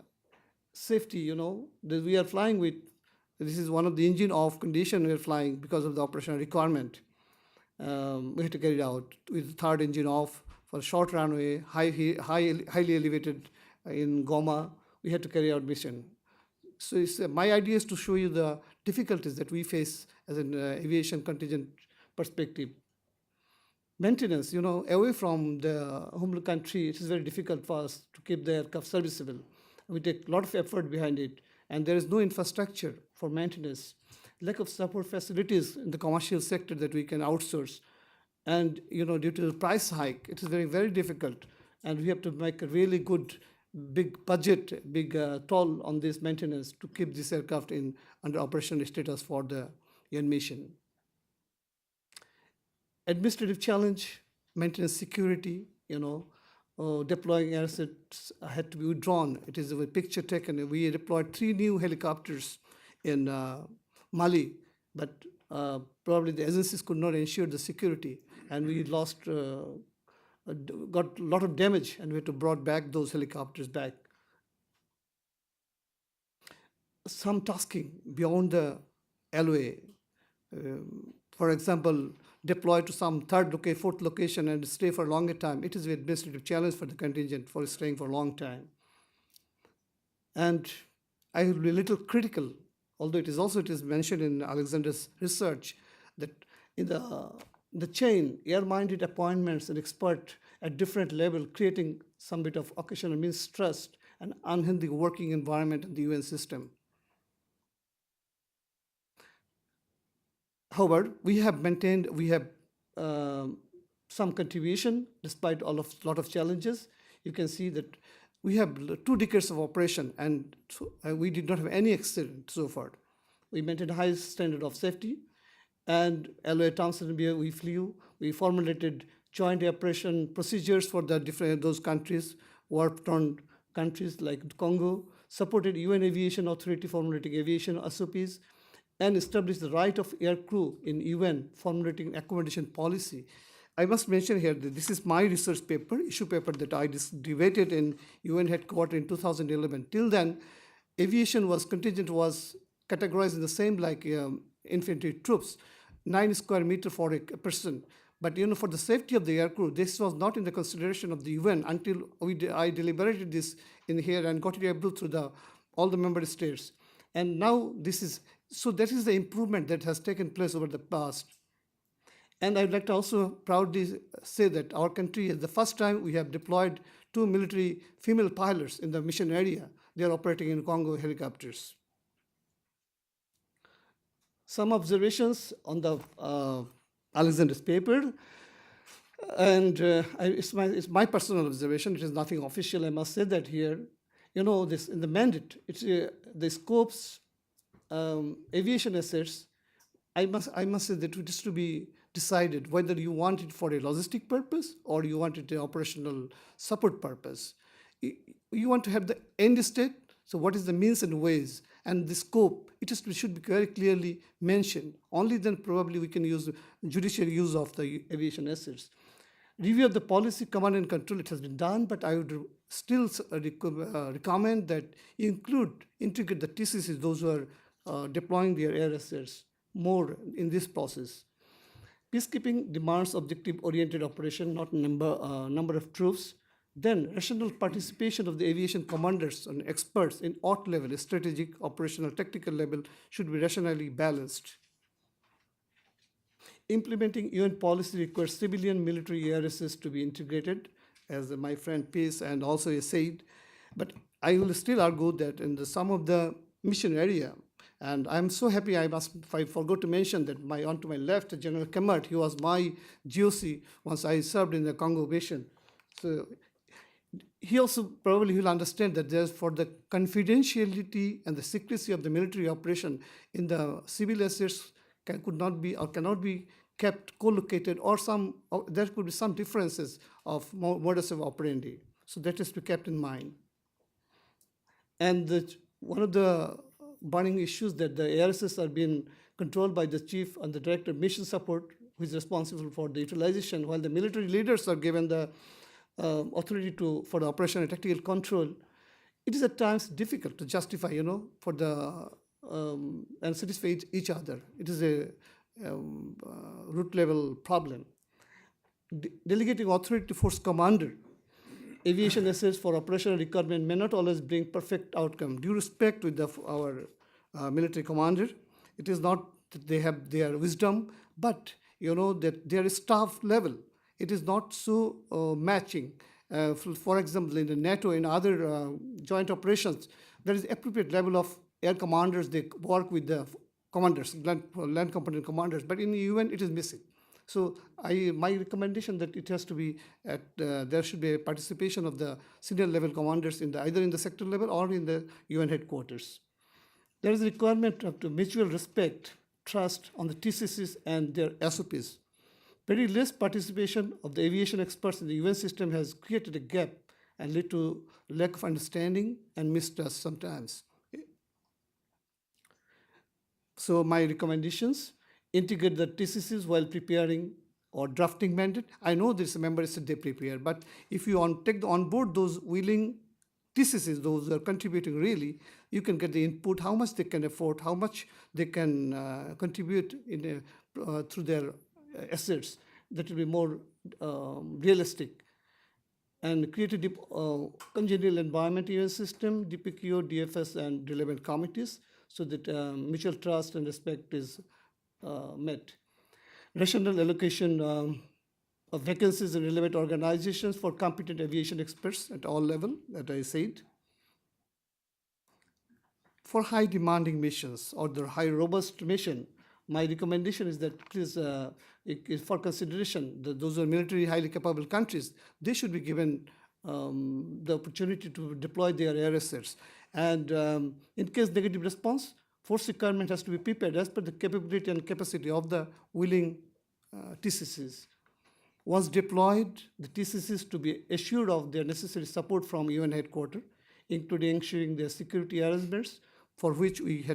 safety, that we are flying with, this is one of the engine off condition we are flying because of the operational requirement. We had to carry it out with the third engine off for short runway, highly elevated in Goma. We had to carry out mission. So my idea is to show you the difficulties that we face as an aviation contingent perspective. Maintenance, away from the home country, it is very difficult for us to keep the aircraft serviceable. We take a lot of effort behind it, and there is no infrastructure for maintenance. Lack of support facilities in the commercial sector that we can outsource. And due to the price hike, it is very, very difficult. And we have to make a really good, big budget, big toll on this maintenance to keep this aircraft under operational status for the UN mission. Administrative challenge, maintenance security, deploying assets had to be withdrawn. It is a picture taken. We deployed 3 new helicopters in Mali, but probably the agencies could not ensure the security, and we got a lot of damage, and we had to brought back those helicopters back. Some tasking beyond the LOA. For example, deploy to some fourth location and stay for a longer time. It is an administrative challenge for the contingent for staying for a long time. And I will be a little critical, although it is mentioned in Alexander's research, that in the chain, air-minded appointments and expert at different level, creating some bit of occasional mistrust and unhealthy working environment in the UN system. However, we have some contribution despite lot of challenges. You can see that we have 2 decades of operation, and we did not have any accident so far. We maintained a high standard of safety, and LOA terms and we flew. We formulated joint operation procedures for those countries, war-torn countries like Congo, supported UN Aviation Authority formulating aviation SOPs, and established the right of air crew in UN formulating accommodation policy. I must mention here that this is my research paper, issue paper that I debated in UN headquarters in 2011. Till then, contingent was categorized in the same like infantry troops, 9 square meter for a person. But for the safety of the air crew, this was not in the consideration of the UN until I deliberated this in here and got it able through all the member states. And now that is the improvement that has taken place over the past. And I'd like to also proudly say that our country is the first time we have deployed 2 military female pilots in the mission area. They are operating in Congo helicopters. Some observations on the Alexander's paper, and it's my personal observation. It is nothing official. I must say that here. This in the mandate, it's the scopes, aviation assets, I must say that it is to be decided whether you want it for a logistic purpose or you want it a operational support purpose. You want to have the end state, so what is the means and ways, and the scope, should be very clearly mentioned. Only then probably we can use judicial use of the aviation assets. Review of the policy, command and control, it has been done, but I would still recommend that you integrate the TCCs, those who are deploying their air assets, more in this process. Peacekeeping demands objective-oriented operation, not number of troops. Then rational participation of the aviation commanders and experts in OT level, strategic, operational, tactical level, should be rationally balanced. Implementing UN policy requires civilian military air assets to be integrated, as my friend Peace and also said. But I will still argue that in some of the mission area, and I'm so happy I forgot to mention that on to my left, General Kemmert, he was my GOC once I served in the Congo Basin. So he also probably will understand that there's for the confidentiality and the secrecy of the military operation in the civil assets could not be or cannot be kept co-located, or there could be some differences of modus of operandi. So that is to be kept in mind. And one of the burning issues that the ARSs are being controlled by the chief and the director of mission support, who is responsible for the utilization, while the military leaders are given the authority for the operation and tactical control. It is at times difficult to justify, for the and satisfy each other. It is a root level problem. Delegating authority to force commander, aviation assets for operational requirement may not always bring perfect outcome. Due respect with our military commander, it is not that they have their wisdom, but that their staff level, it is not so matching. For example, in the NATO and other joint operations, there is appropriate level of air commanders. They work with the commanders, land component commanders, but in the UN it is missing. So my recommendation that it has to be there should be a participation of the senior level commanders either in the sector level or in the UN headquarters. There is a requirement of mutual respect, trust on the TCCs and their SOPs. Very less participation of the aviation experts in the UN system has created a gap and led to lack of understanding and mistrust sometimes. So my recommendations: integrate the TCCs while preparing or drafting mandate. I know this member said they prepare, but if you take on board those willing TCCs, those who are contributing really, you can get the input, how much they can afford, how much they can contribute through their assets. That will be more realistic. And create a congenial environment UN system, DPQO, DFS, and relevant committees, so that mutual trust and respect is met. Rational allocation of vacancies in relevant organizations for competent aviation experts at all levels, that I said. For high demanding missions or the high robust mission, my recommendation is that please, for consideration, those are military highly capable countries, they should be given the opportunity to deploy their air assets. And in case negative response, force requirement has to be prepared as per the capability and capacity of the willing TCCs. Once deployed, the TCCs to be assured of their necessary support from UN headquarters, including ensuring their security arrangements, for which we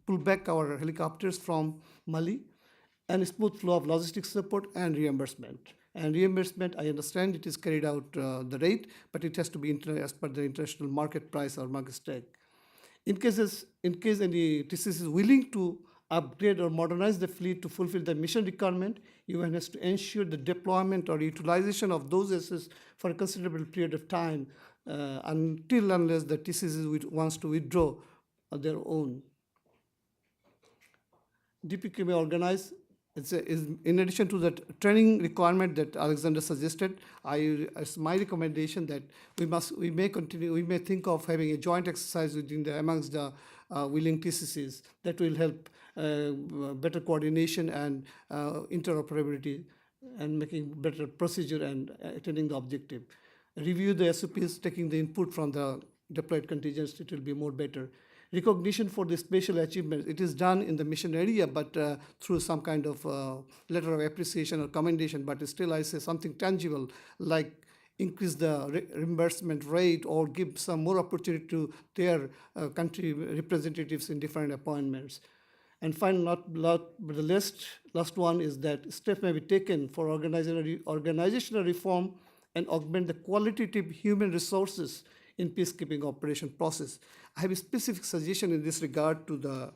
pull back our helicopters from Mali, and a smooth flow of logistics support and reimbursement. And reimbursement, I understand it is carried out the rate, but it has to be as per the international market price or market stake. In case any TCC is willing to upgrade or modernize the fleet to fulfill the mission requirement, UN has to ensure the deployment or utilization of those assets for a considerable period of time unless the TCC wants to withdraw on their own. DPQ may organize. Is in addition to that training requirement that Alexander suggested, it's my recommendation that we may think of having a joint exercise amongst the willing TCCs that will help better coordination and interoperability and making better procedure and attaining the objective. Review the SOPs, taking the input from the deployed contingents, it will be more better. recognition for the special achievements. It is done in the mission area, but through some kind of letter of appreciation or commendation. But still, I say something tangible, like increase the reimbursement rate or give some more opportunity to their country representatives in different appointments. And finally, but the last one is that steps may be taken for organizational reform and augment the qualitative human resources in peacekeeping operation process. I have a specific suggestion in this regard to the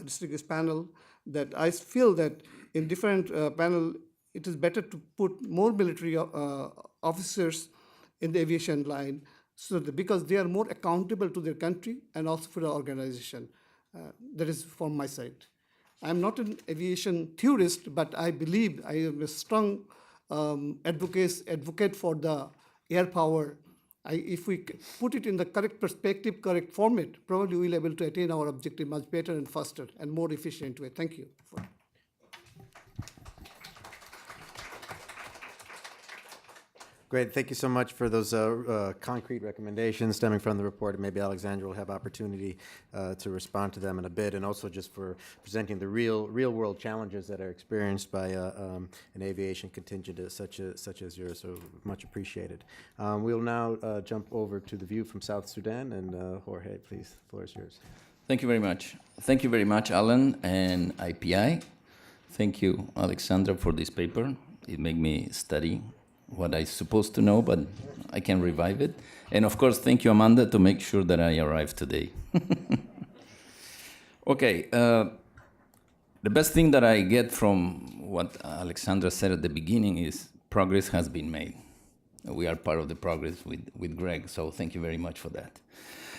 distinguished panel, that I feel that in different panel, it is better to put more military officers in the aviation line, so that because they are more accountable to their country and also for the organization. That is from my side. I'm not an aviation theorist, but I believe I am a strong advocate for the air power. If we put it in the correct perspective, correct format, probably we'll be able to attain our objective much better and faster and more efficient way. Thank you. Great, thank you so much for those concrete recommendations stemming from the report, and maybe Alexandra will have opportunity to respond to them in a bit, and also just for presenting the real world challenges that are experienced by an aviation contingent such as yours, so much appreciated. We'll now jump over to the view from South Sudan, and Jorge, please, the floor is yours. Thank you very much. Thank you very much, Alan and IPI. Thank you, Alexandra, for this paper. It made me study what I'm supposed to know, but I can revive it. And of course, thank you, Amanda, to make sure that I arrive today. Okay, the best thing that I get from what Alexandra said at the beginning is progress has been made. We are part of the progress with Greg, so thank you very much for that.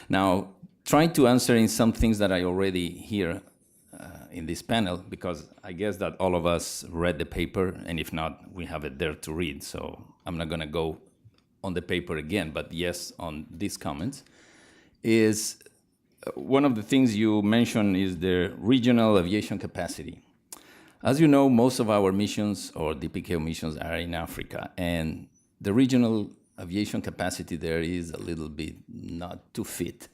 Now, trying to answer in some things that I already hear in this panel, because I guess that all of us read the paper, and if not, we have it there to read, so I'm not going to go on the paper again, but yes, on these comments, is one of the things you mentioned is the regional aviation capacity. As you know, most of our missions or DPKO missions are in Africa, and the regional aviation capacity there is a little bit not too fit.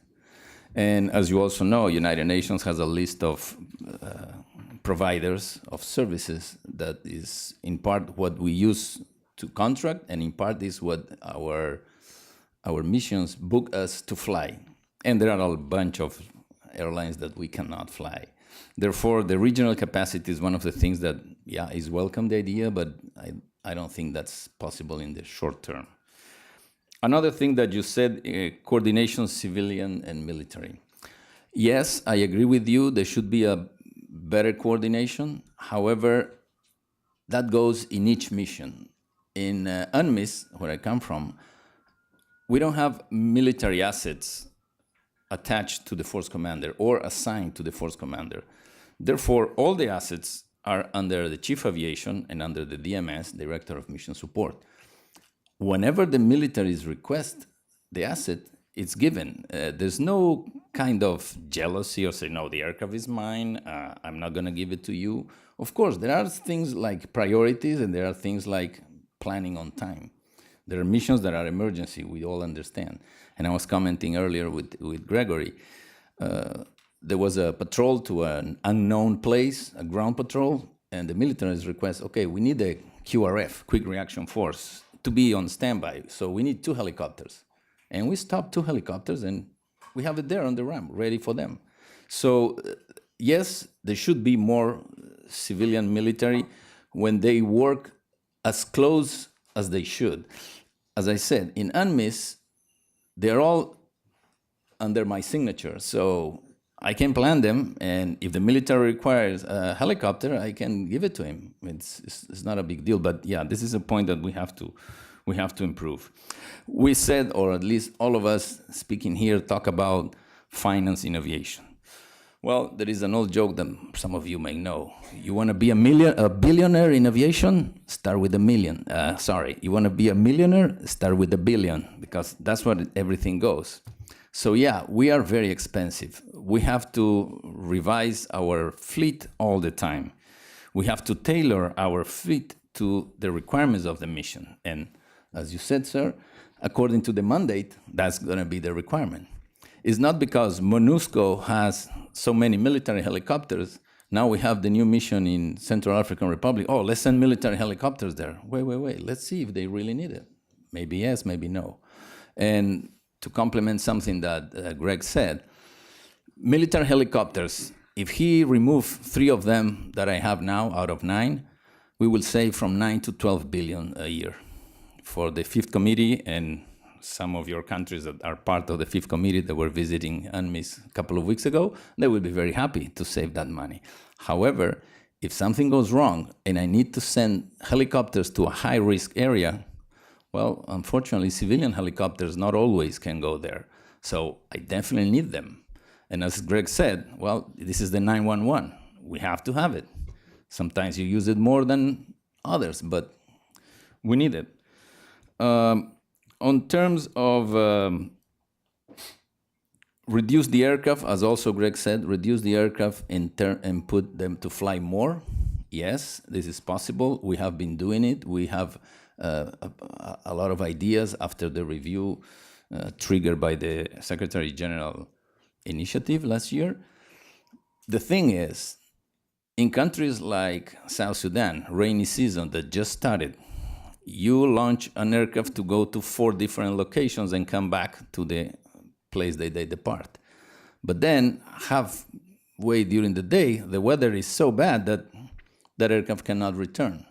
And as you also know, United Nations has a list of providers of services that is in part what we use to contract, and in part is what our missions book us to fly. And there are a bunch of airlines that we cannot fly. Therefore, the regional capacity is one of the things that, yeah, is welcome, the idea, but I don't think that's possible in the short term. Another thing that you said, coordination, civilian and military. Yes, I agree with you. There should be a better coordination. However, that goes in each mission. In UNMISS, where I come from, we don't have military assets attached to the force commander or assigned to the force commander. Therefore, all the assets are under the chief aviation and under the DMS, Director of Mission Support. Whenever the militaries request the asset, it's given. There's no kind of jealousy or say, no, the aircraft is mine, I'm not going to give it to you. Of course, there are things like priorities and there are things like planning on time. There are missions that are emergency, we all understand. And I was commenting earlier with Gregory. There was a patrol to an unknown place, a ground patrol, and the militaries request, okay, we need a QRF, Quick Reaction Force, to be on standby. So we need 2 helicopters. And we stopped 2 helicopters and we have it there on the ramp, ready for them. So yes, there should be more civilian military when they work as close as they should. As I said, in UNMISS, they're all under my signature. So I can plan them, and if the military requires a helicopter, I can give it to him. It's not a big deal, but yeah, this is a point that we have to improve. We said, or at least all of us speaking here, talk about finance in aviation. Well, there is an old joke that some of you may know. You want to be a billionaire in aviation? Start with a million. You want to be a millionaire? Start with a billion, because that's what everything goes. So yeah, we are very expensive. We have to revise our fleet all the time. We have to tailor our fleet to the requirements of the mission. And as you said, sir, according to the mandate, that's going to be the requirement. It's not because MONUSCO has so many military helicopters. Now we have the new mission in Central African Republic. Oh, let's send military helicopters there. Wait. Let's see if they really need it. Maybe yes, maybe no. And to complement something that Greg said, military helicopters, if he removed 3 of them that I have now out of 9, we will save from 9 to 12 billion a year. For the Fifth Committee and some of your countries that are part of the Fifth Committee that were visiting UNMISS a couple of weeks ago, they will be very happy to save that money. However, if something goes wrong and I need to send helicopters to a high-risk area, well, unfortunately, civilian helicopters not always can go there. So I definitely need them. And as Greg said, well, this is the 911. We have to have it. Sometimes you use it more than others, but we need it. On terms of reduce the aircraft, as also Greg said, reduce the aircraft and put them to fly more. Yes, this is possible. We have been doing it. We have a lot of ideas after the review triggered by the Secretary General initiative last year. The thing is, in countries like South Sudan, rainy season that just started, you launch an aircraft to go to 4 different locations and come back to the place that they depart. But then halfway during the day, the weather is so bad that that aircraft cannot return.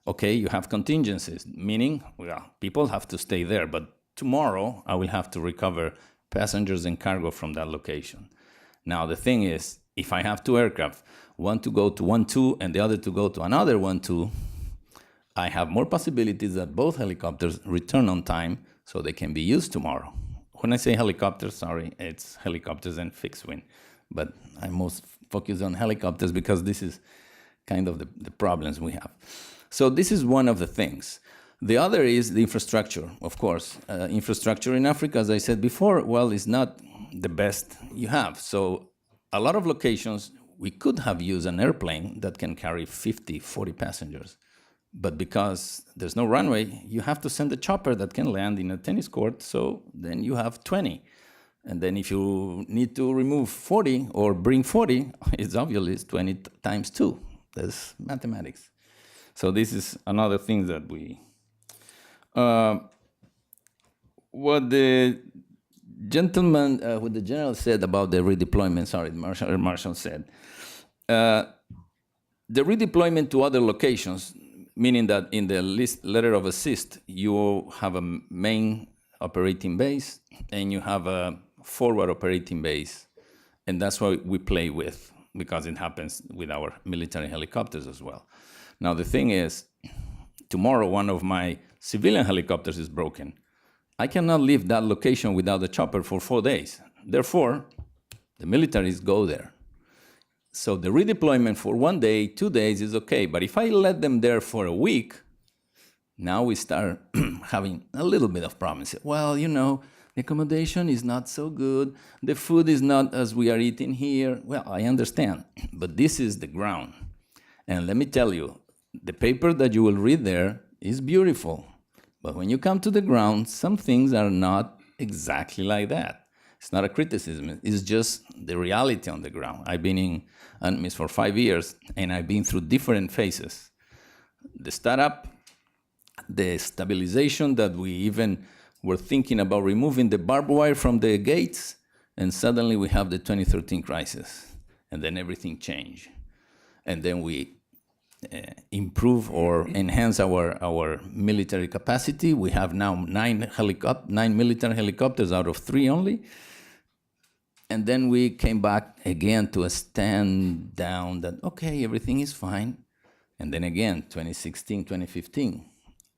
Okay, you have contingencies, meaning, well, people have to stay there, but tomorrow I will have to recover passengers and cargo from that location. Now, the thing is, if I have 2 aircraft, one to go to 1-2 and the other to go to another 1-2, I have more possibilities that both helicopters return on time so they can be used tomorrow. When I say helicopters, sorry, it's helicopters and fixed wing. But I'm most focused on helicopters because this is kind of the problems we have. So this is one of the things. The other is the infrastructure, of course. Infrastructure in Africa, as I said before, well, is not the best you have. So a lot of locations, we could have used an airplane that can carry 50, 40 passengers. But because there's no runway, you have to send a chopper that can land in a tennis court, so then you have 20. And then if you need to remove 40 or bring 40, it's obviously 20 times 2. That's mathematics. So this is another thing that we... what the gentleman, what the general said about the redeployment, sorry, Marshall said, the redeployment to other locations, meaning that in the letter of assist, you have a main operating base and you have a forward operating base. And that's what we play with, because it happens with our military helicopters as well. Now, the thing is, tomorrow one of my civilian helicopters is broken. I cannot leave that location without a chopper for 4 days. Therefore, the militaries go there. So the redeployment for 1 day, 2 days is okay. But if I let them there for a week, now we start having a little bit of problems. Well, you know, the accommodation is not so good. The food is not as we are eating here. Well, I understand, but this is the ground. And let me tell you, the paper that you will read there is beautiful. But when you come to the ground, some things are not exactly like that. It's not a criticism. It's just the reality on the ground. I've been in UNMISS for 5 years, and I've been through different phases. The startup, the stabilization that we even were thinking about removing the barbed wire from the gates, and suddenly we have the 2013 crisis, and then everything changed. And then we improve or enhance our military capacity. We have now 9 military helicopters out of 3 only. And then we came back again to a stand down that, okay, everything is fine. And then again, 2016, 2015,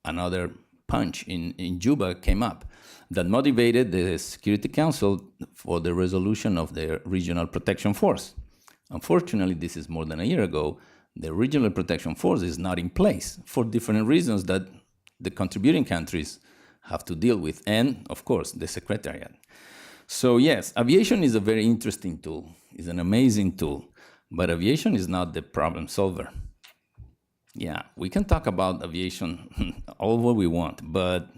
another punch in Juba came up that motivated the Security Council for the resolution of the Regional Protection Force. Unfortunately, this is more than a year ago. The Regional Protection Force is not in place for different reasons that the contributing countries have to deal with, and, of course, the Secretariat. So, yes, aviation is a very interesting tool. It's an amazing tool, but aviation is not the problem solver. Yeah, we can talk about aviation all what we want, but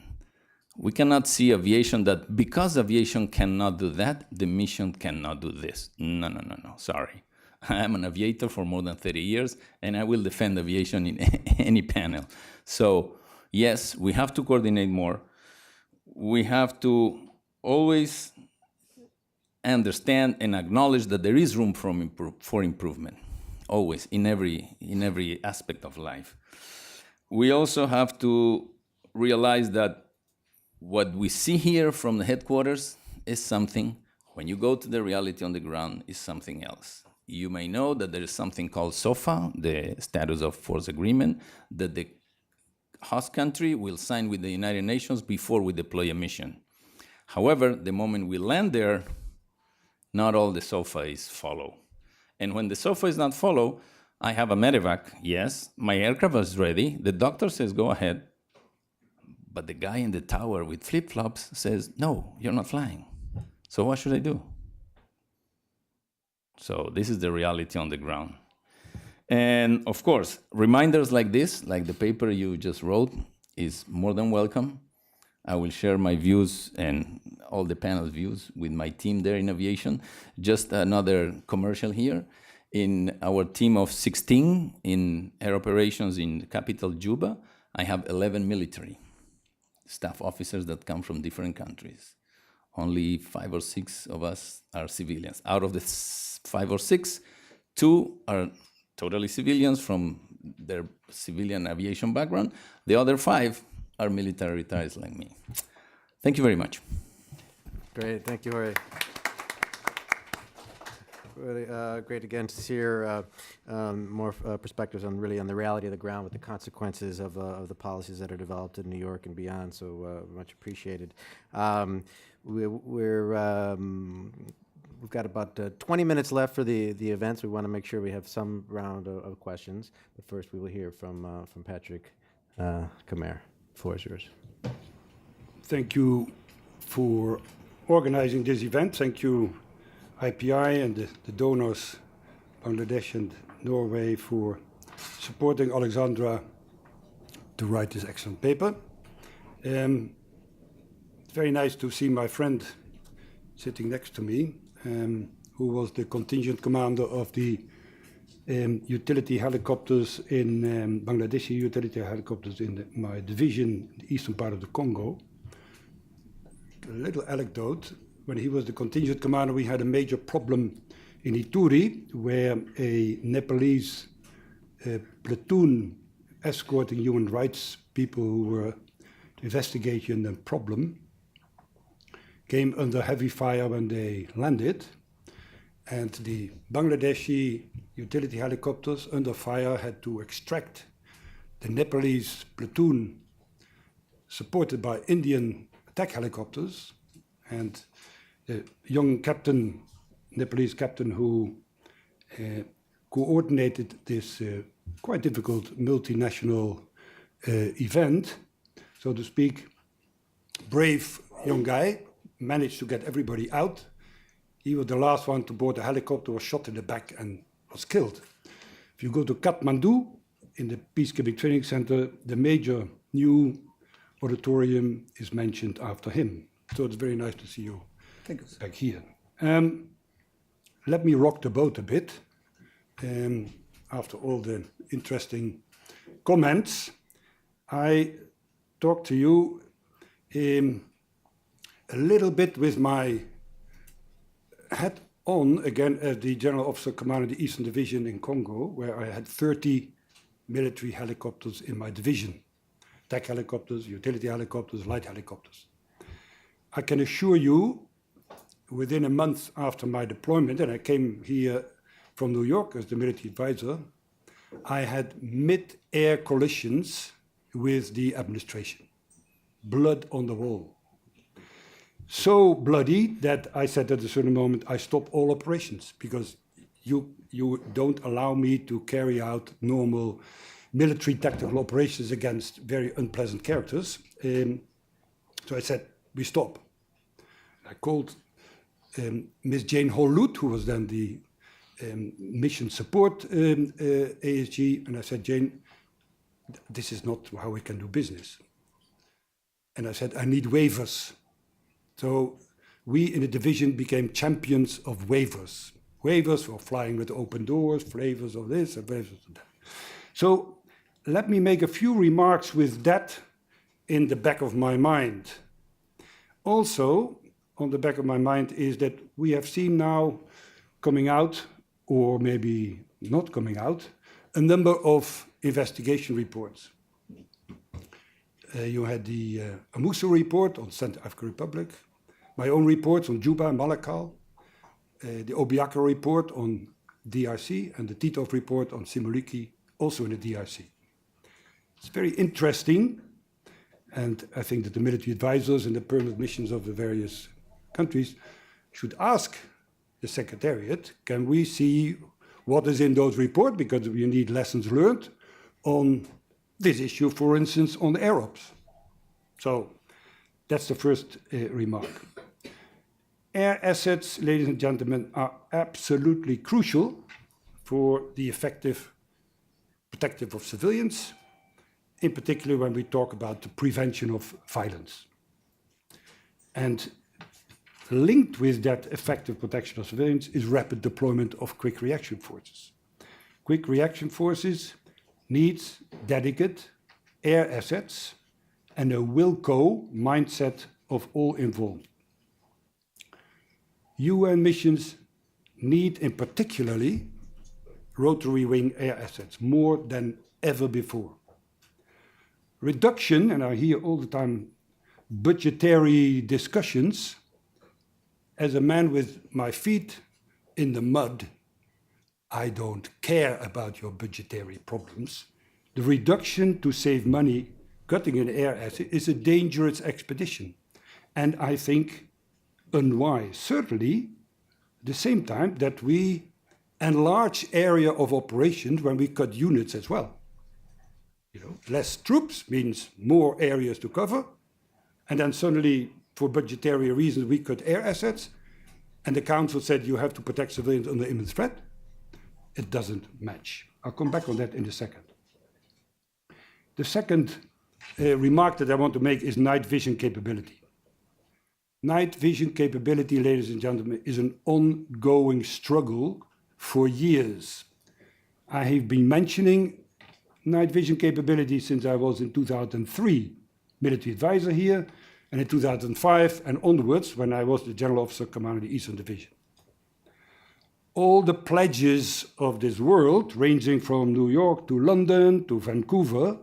We cannot see aviation that because aviation cannot do that, the mission cannot do this. No, no, no, no, sorry. I'm an aviator for more than 30 years, and I will defend aviation in any panel. So yes, we have to coordinate more. We have to always understand and acknowledge that there is room for improvement, always, in every aspect of life. We also have to realize that what we see here from the headquarters is something, when you go to the reality on the ground, is something else. You may know that there is something called SOFA, the Status of Force Agreement, that the host country will sign with the United Nations before we deploy a mission. However, the moment we land there, not all the SOFA is follow. And when the SOFA is not follow, I have a medevac, yes, my aircraft is ready, the doctor says go ahead, but the guy in the tower with flip-flops says, no, you're not flying. So what should I do? So this is the reality on the ground. And of course, reminders like this, like the paper you just wrote, is more than welcome. I will share my views and all the panel's views with my team there in aviation. Just another commercial here. In our team of 16 in air operations in the capital, Juba, I have 11 military staff officers that come from different countries. Only 5 or 6 of us are civilians. Out of the 5 or 6, 2 are totally civilians from their civilian aviation background. The other 5 are military retirees like me. Thank you very much. Great, thank you, Jorge. Really great again to hear more perspectives on the reality of the ground with the consequences of the policies that are developed in New York and beyond. So much appreciated. We've got about 20 minutes left for the events. We want to make sure we have some round of questions. But first, we will hear from Patrick Kamer. The floor is yours. Thank you for organizing this event. Thank you, IPI and the donors, Bangladesh and Norway, for supporting Alexandra to write this excellent paper. It's very nice to see my friend sitting next to me, who was the contingent commander of the utility helicopters in Bangladeshi utility helicopters in my division, the eastern part of the Congo. A little anecdote. When he was the contingent commander, we had a major problem in Ituri, where a Nepalese platoon escorting human rights people who were investigating the problem came under heavy fire when they landed, and the Bangladeshi utility helicopters under fire had to extract the Nepalese platoon supported by Indian attack helicopters, and the young captain, Nepalese captain, who coordinated this quite difficult multinational event, so to speak, brave young guy, managed to get everybody out. He was the last one to board the helicopter, was shot in the back and was killed. If you go to Kathmandu, in the Peacekeeping Training Center, the major new auditorium is mentioned after him. So it's very nice to see you back here. Let me rock the boat a bit. After all the interesting comments, I talk to you a little bit with my hat on again as the General Officer Commander of the Eastern Division in Congo, where I had 30 military helicopters in my division. Attack helicopters, utility helicopters, light helicopters. I can assure you, within a month after my deployment, and I came here from New York as the military advisor, I had mid-air collisions with the administration. Blood on the wall. So bloody that I said at a certain moment, I stop all operations because you don't allow me to carry out normal military tactical operations against very unpleasant characters. So I said, we stop. I called Ms. Jane Hollut, who was then the mission support ASG, and I said, Jane, this is not how we can do business. And I said, I need waivers. So we in the division became champions of waivers. Waivers for flying with open doors, flavors of this and flavors of that. So let me make a few remarks with that in the back of my mind. Also, on the back of my mind is that we have seen now coming out, or maybe not coming out, a number of investigation reports. You had the Amusu report on Central African Republic, my own reports on Juba and Malakal, the Obiako report on DRC, and the Titov report on Simuliki, also in the DRC. It's very interesting, and I think that the military advisors and the permanent missions of the various countries should ask the Secretariat, can we see what is in those reports, because we need lessons learned on this issue, for instance, on Arabs. So that's the first remark. Air assets, ladies and gentlemen, are absolutely crucial for the effective protective of civilians, in particular when we talk about the prevention of violence. And linked with that effective protection of civilians is rapid deployment of quick reaction forces. Quick reaction forces needs dedicated air assets and a wilco mindset of all involved. UN missions need in particularly rotary wing air assets more than ever before. Reduction, and I hear all the time budgetary discussions, as a man with my feet in the mud, I don't care about your budgetary problems. The reduction to save money, cutting an air asset, is a dangerous expedition. And I think unwise. Certainly, at the same time that we enlarge area of operations when we cut units as well. You know, less troops means more areas to cover, and then suddenly, for budgetary reasons, we cut air assets, and the council said you have to protect civilians under imminent threat. It doesn't match. I'll come back on that in a second. The second remark that I want to make is night vision capability. Night vision capability, ladies and gentlemen, is an ongoing struggle for years. I have been mentioning night vision capability since I was in 2003 military advisor here, and in 2005 and onwards when I was the General Officer commanding the Eastern Division. All the pledges of this world, ranging from New York to London to Vancouver,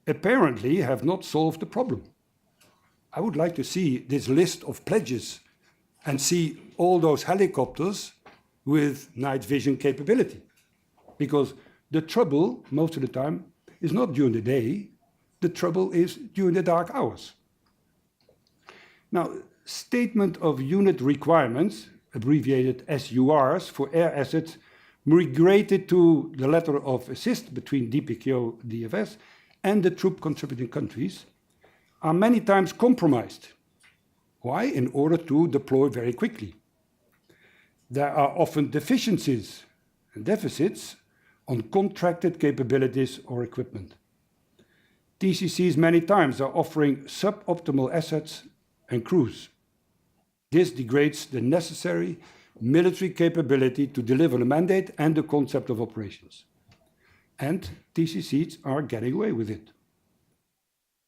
apparently have not solved the problem. I would like to see this list of pledges and see all those helicopters with night vision capability. Because the trouble, most of the time, is not during the day, the trouble is during the dark hours. Now, statement of unit requirements, abbreviated SURs, for air assets migrated to the letter of assist between DPKO, DFS, and the troop contributing countries, are many times compromised. Why? In order to deploy very quickly. There are often deficiencies and deficits on contracted capabilities or equipment. TCCs many times are offering suboptimal assets and crews. This degrades the necessary military capability to deliver the mandate and the concept of operations. And TCCs are getting away with it.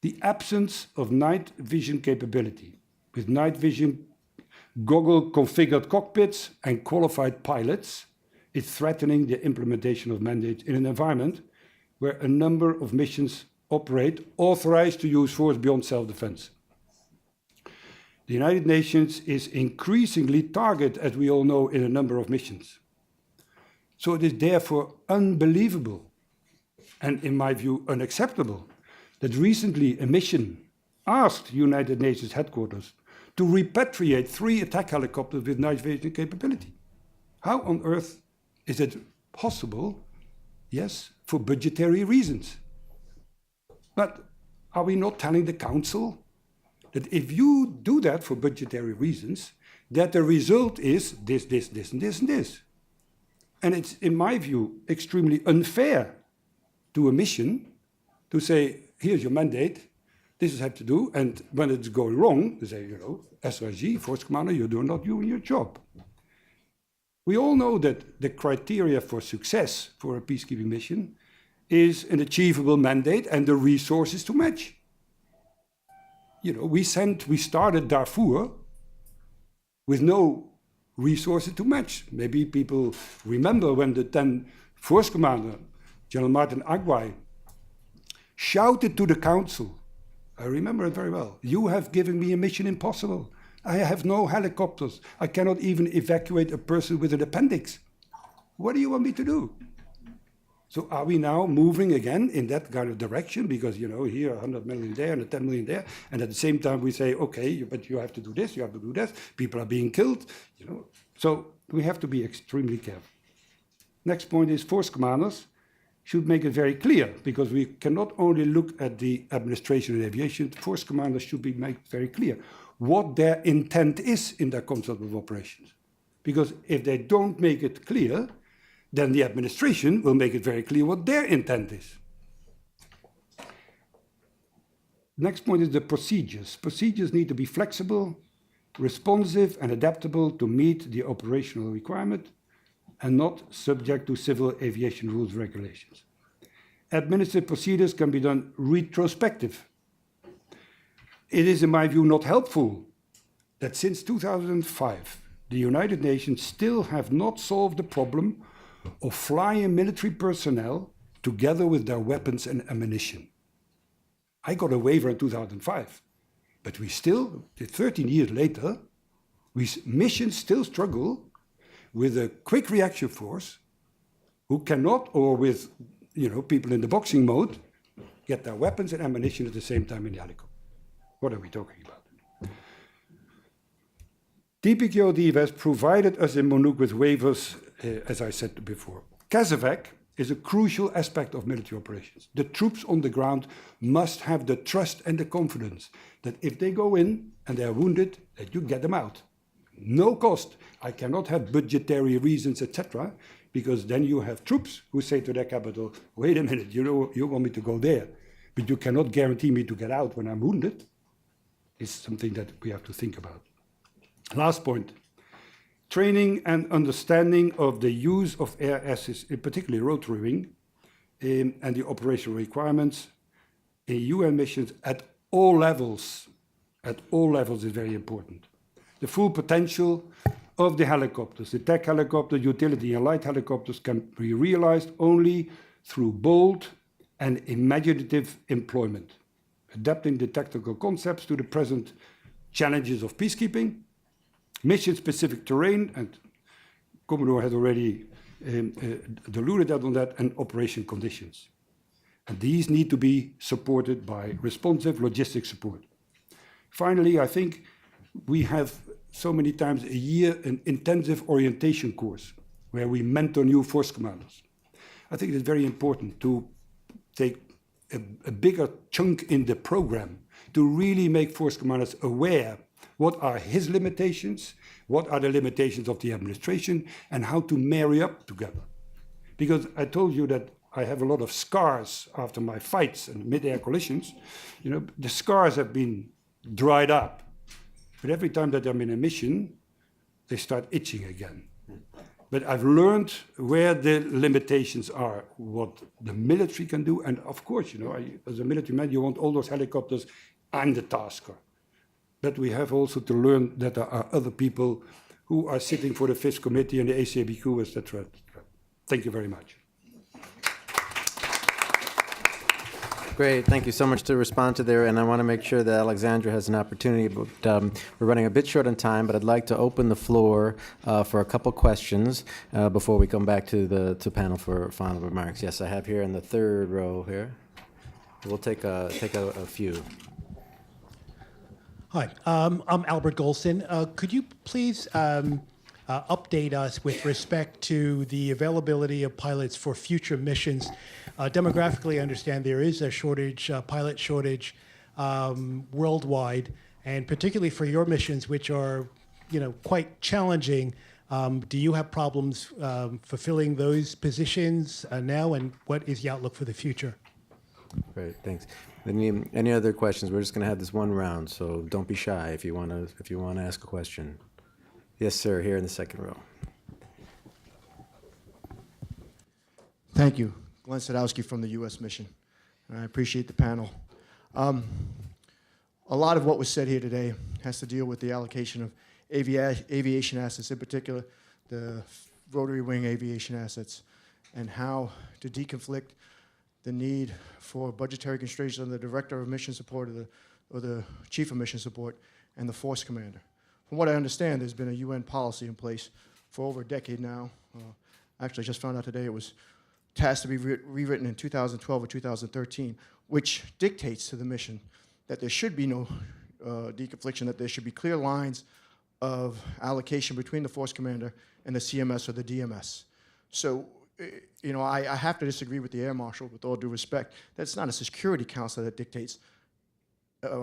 The absence of night vision capability, with night vision goggle configured cockpits and qualified pilots, is threatening the implementation of mandates in an environment where a number of missions operate authorized to use force beyond self-defense. The United Nations is increasingly targeted, as we all know, in a number of missions. So it is therefore unbelievable, and in my view unacceptable, that recently a mission asked United Nations headquarters to repatriate 3 attack helicopters with night vision capability. How on earth is it possible? Yes, for budgetary reasons. But are we not telling the Council that if you do that for budgetary reasons, that the result is this, this, this, and this, and this? And it's, in my view, extremely unfair to a mission to say, here's your mandate, This is have to do, and when it's going wrong, they say, you know, SRG, Force Commander, you're not doing your job. We all know that the criteria for success for a peacekeeping mission is an achievable mandate and the resources to match. You know, we started Darfur with no resources to match. Maybe people remember when the then Force Commander, General Martin Agwai, shouted to the council, I remember it very well, you have given me a mission impossible. I have no helicopters. I cannot even evacuate a person with an appendix. What do you want me to do? So are we now moving again in that kind of direction? Because, you know, here 100 million there and 10 million there. And at the same time we say, okay, but you have to do this, you have to do this. People are being killed, you know. So we have to be extremely careful. Next point is force commanders should make it very clear, because we cannot only look at the administration and aviation, force commanders should be made very clear what their intent is in their concept of operations. Because if they don't make it clear, then the administration will make it very clear what their intent is. Next point is the procedures. Procedures need to be flexible, responsive, and adaptable to meet the operational requirement, and not subject to civil aviation rules and regulations. Administrative procedures can be done retrospective. It is, in my view, not helpful that since 2005, the United Nations still have not solved the problem of flying military personnel together with their weapons and ammunition. I got a waiver in 2005, but we still, 13 years later, missions still struggle with a quick reaction force who cannot, or with people in the boxing mode, get their weapons and ammunition at the same time in the helicopter. What are we talking about? DPKOD has provided us in MONUC with waivers, as I said before. CASEVAC is a crucial aspect of military operations. The troops on the ground must have the trust and the confidence that if they go in and they are wounded, that you get them out. No cost. I cannot have budgetary reasons, etc., because then you have troops who say to their capital, wait a minute, you want me to go there, but you cannot guarantee me to get out when I'm wounded. It's something that we have to think about. Last point, training and understanding of the use of air assets, particularly rotary wing, and the operational requirements in UN missions at all levels is very important. The full potential of the helicopters, the tech helicopter, utility and light helicopters can be realized only through bold and imaginative employment, adapting the tactical concepts to the present challenges of peacekeeping, mission-specific terrain, and Commodore has already alluded on that, and operation conditions. And these need to be supported by responsive logistic support. Finally, I think we have so many times a year an intensive orientation course where we mentor new force commanders. I think it's very important to take a bigger chunk in the program to really make force commanders aware what are his limitations, what are the limitations of the administration, and how to marry up together. Because I told you that I have a lot of scars after my fights and mid-air collisions. The scars have been dried up. But every time that I'm in a mission, they start itching again. But I've learned where the limitations are, what the military can do. And of course, as a military man, you want all those helicopters. I'm the tasker. But we have also to learn that there are other people who are sitting for the Fifth Committee and the ACBQ, etc. Thank you very much. Great, thank you so much to respond to there, and I want to make sure that Alexandra has an opportunity, but we're running a bit short on time, but I'd like to open the floor for a couple questions before we come back to the panel for final remarks. Yes, I have here in the third row here. We'll take a few. Hi, I'm Albert Golston. Could you please update us with respect to the availability of pilots for future missions? Demographically, I understand there is a shortage, pilot shortage worldwide, and particularly for your missions, which are, quite challenging. Do you have problems fulfilling those positions now, and what is the outlook for the future? Great, thanks. Any other questions? We're just going to have this one round, so don't be shy if you want to ask a question. Yes, sir, here in the second row. Thank you. Glenn Sadowski from the U.S. mission. And I appreciate the panel. A lot of what was said here today has to deal with the allocation of aviation assets, in particular the rotary wing aviation assets, and how to deconflict the need for budgetary constraints on the director of mission support or the chief of mission support and the force commander. From what I understand, there's been a UN policy in place for over a decade now. Actually, I just found out today it was tasked to be rewritten in 2012 or 2013, which dictates to the mission that there should be no deconfliction, that there should be clear lines of allocation between the force commander and the CMS or the DMS. So, you know, I have to disagree with the Air Marshal, with all due respect, that it's not a Security Council that dictates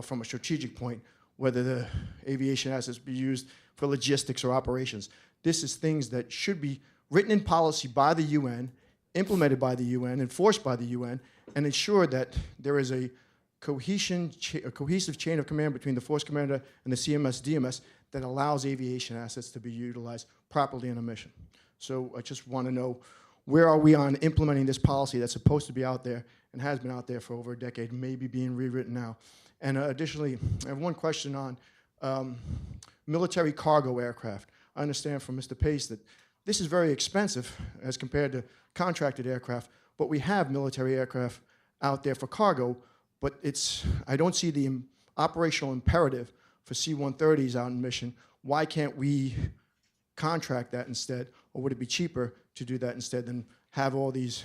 from a strategic point whether the aviation assets be used for logistics or operations. This is things that should be written in policy by the UN, implemented by the UN, enforced by the UN, and ensure that there is a cohesive chain of command between the force commander and the CMS, DMS that allows aviation assets to be utilized properly in a mission. So I just want to know, where are we on implementing this policy that's supposed to be out there and has been out there for over a decade, maybe being rewritten now? And additionally, I have one question on military cargo aircraft. I understand from Mr. Pace that this is very expensive as compared to contracted aircraft, but we have military aircraft out there for cargo, but I don't see the operational imperative for C-130s out in mission. Why can't we contract that instead, or would it be cheaper to do that instead than have all these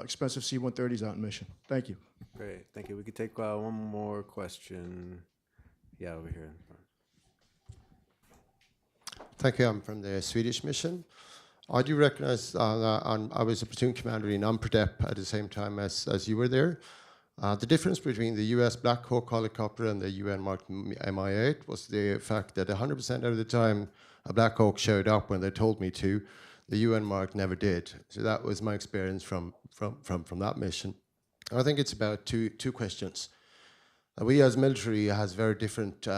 expensive C-130s out in mission? Thank you. Great, thank you. We could take one more question. Yeah, over here in front. Thank you. I'm from the Swedish mission. I do recognize I was a platoon commander in UNPRODEP at the same time as you were there. The difference between the US Black Hawk helicopter and the UN marked Mi-8 was the fact that 100% of the time a Black Hawk showed up when they told me to, the UN mark never did. So that was my experience from that mission. I think it's about two questions. We as military has very different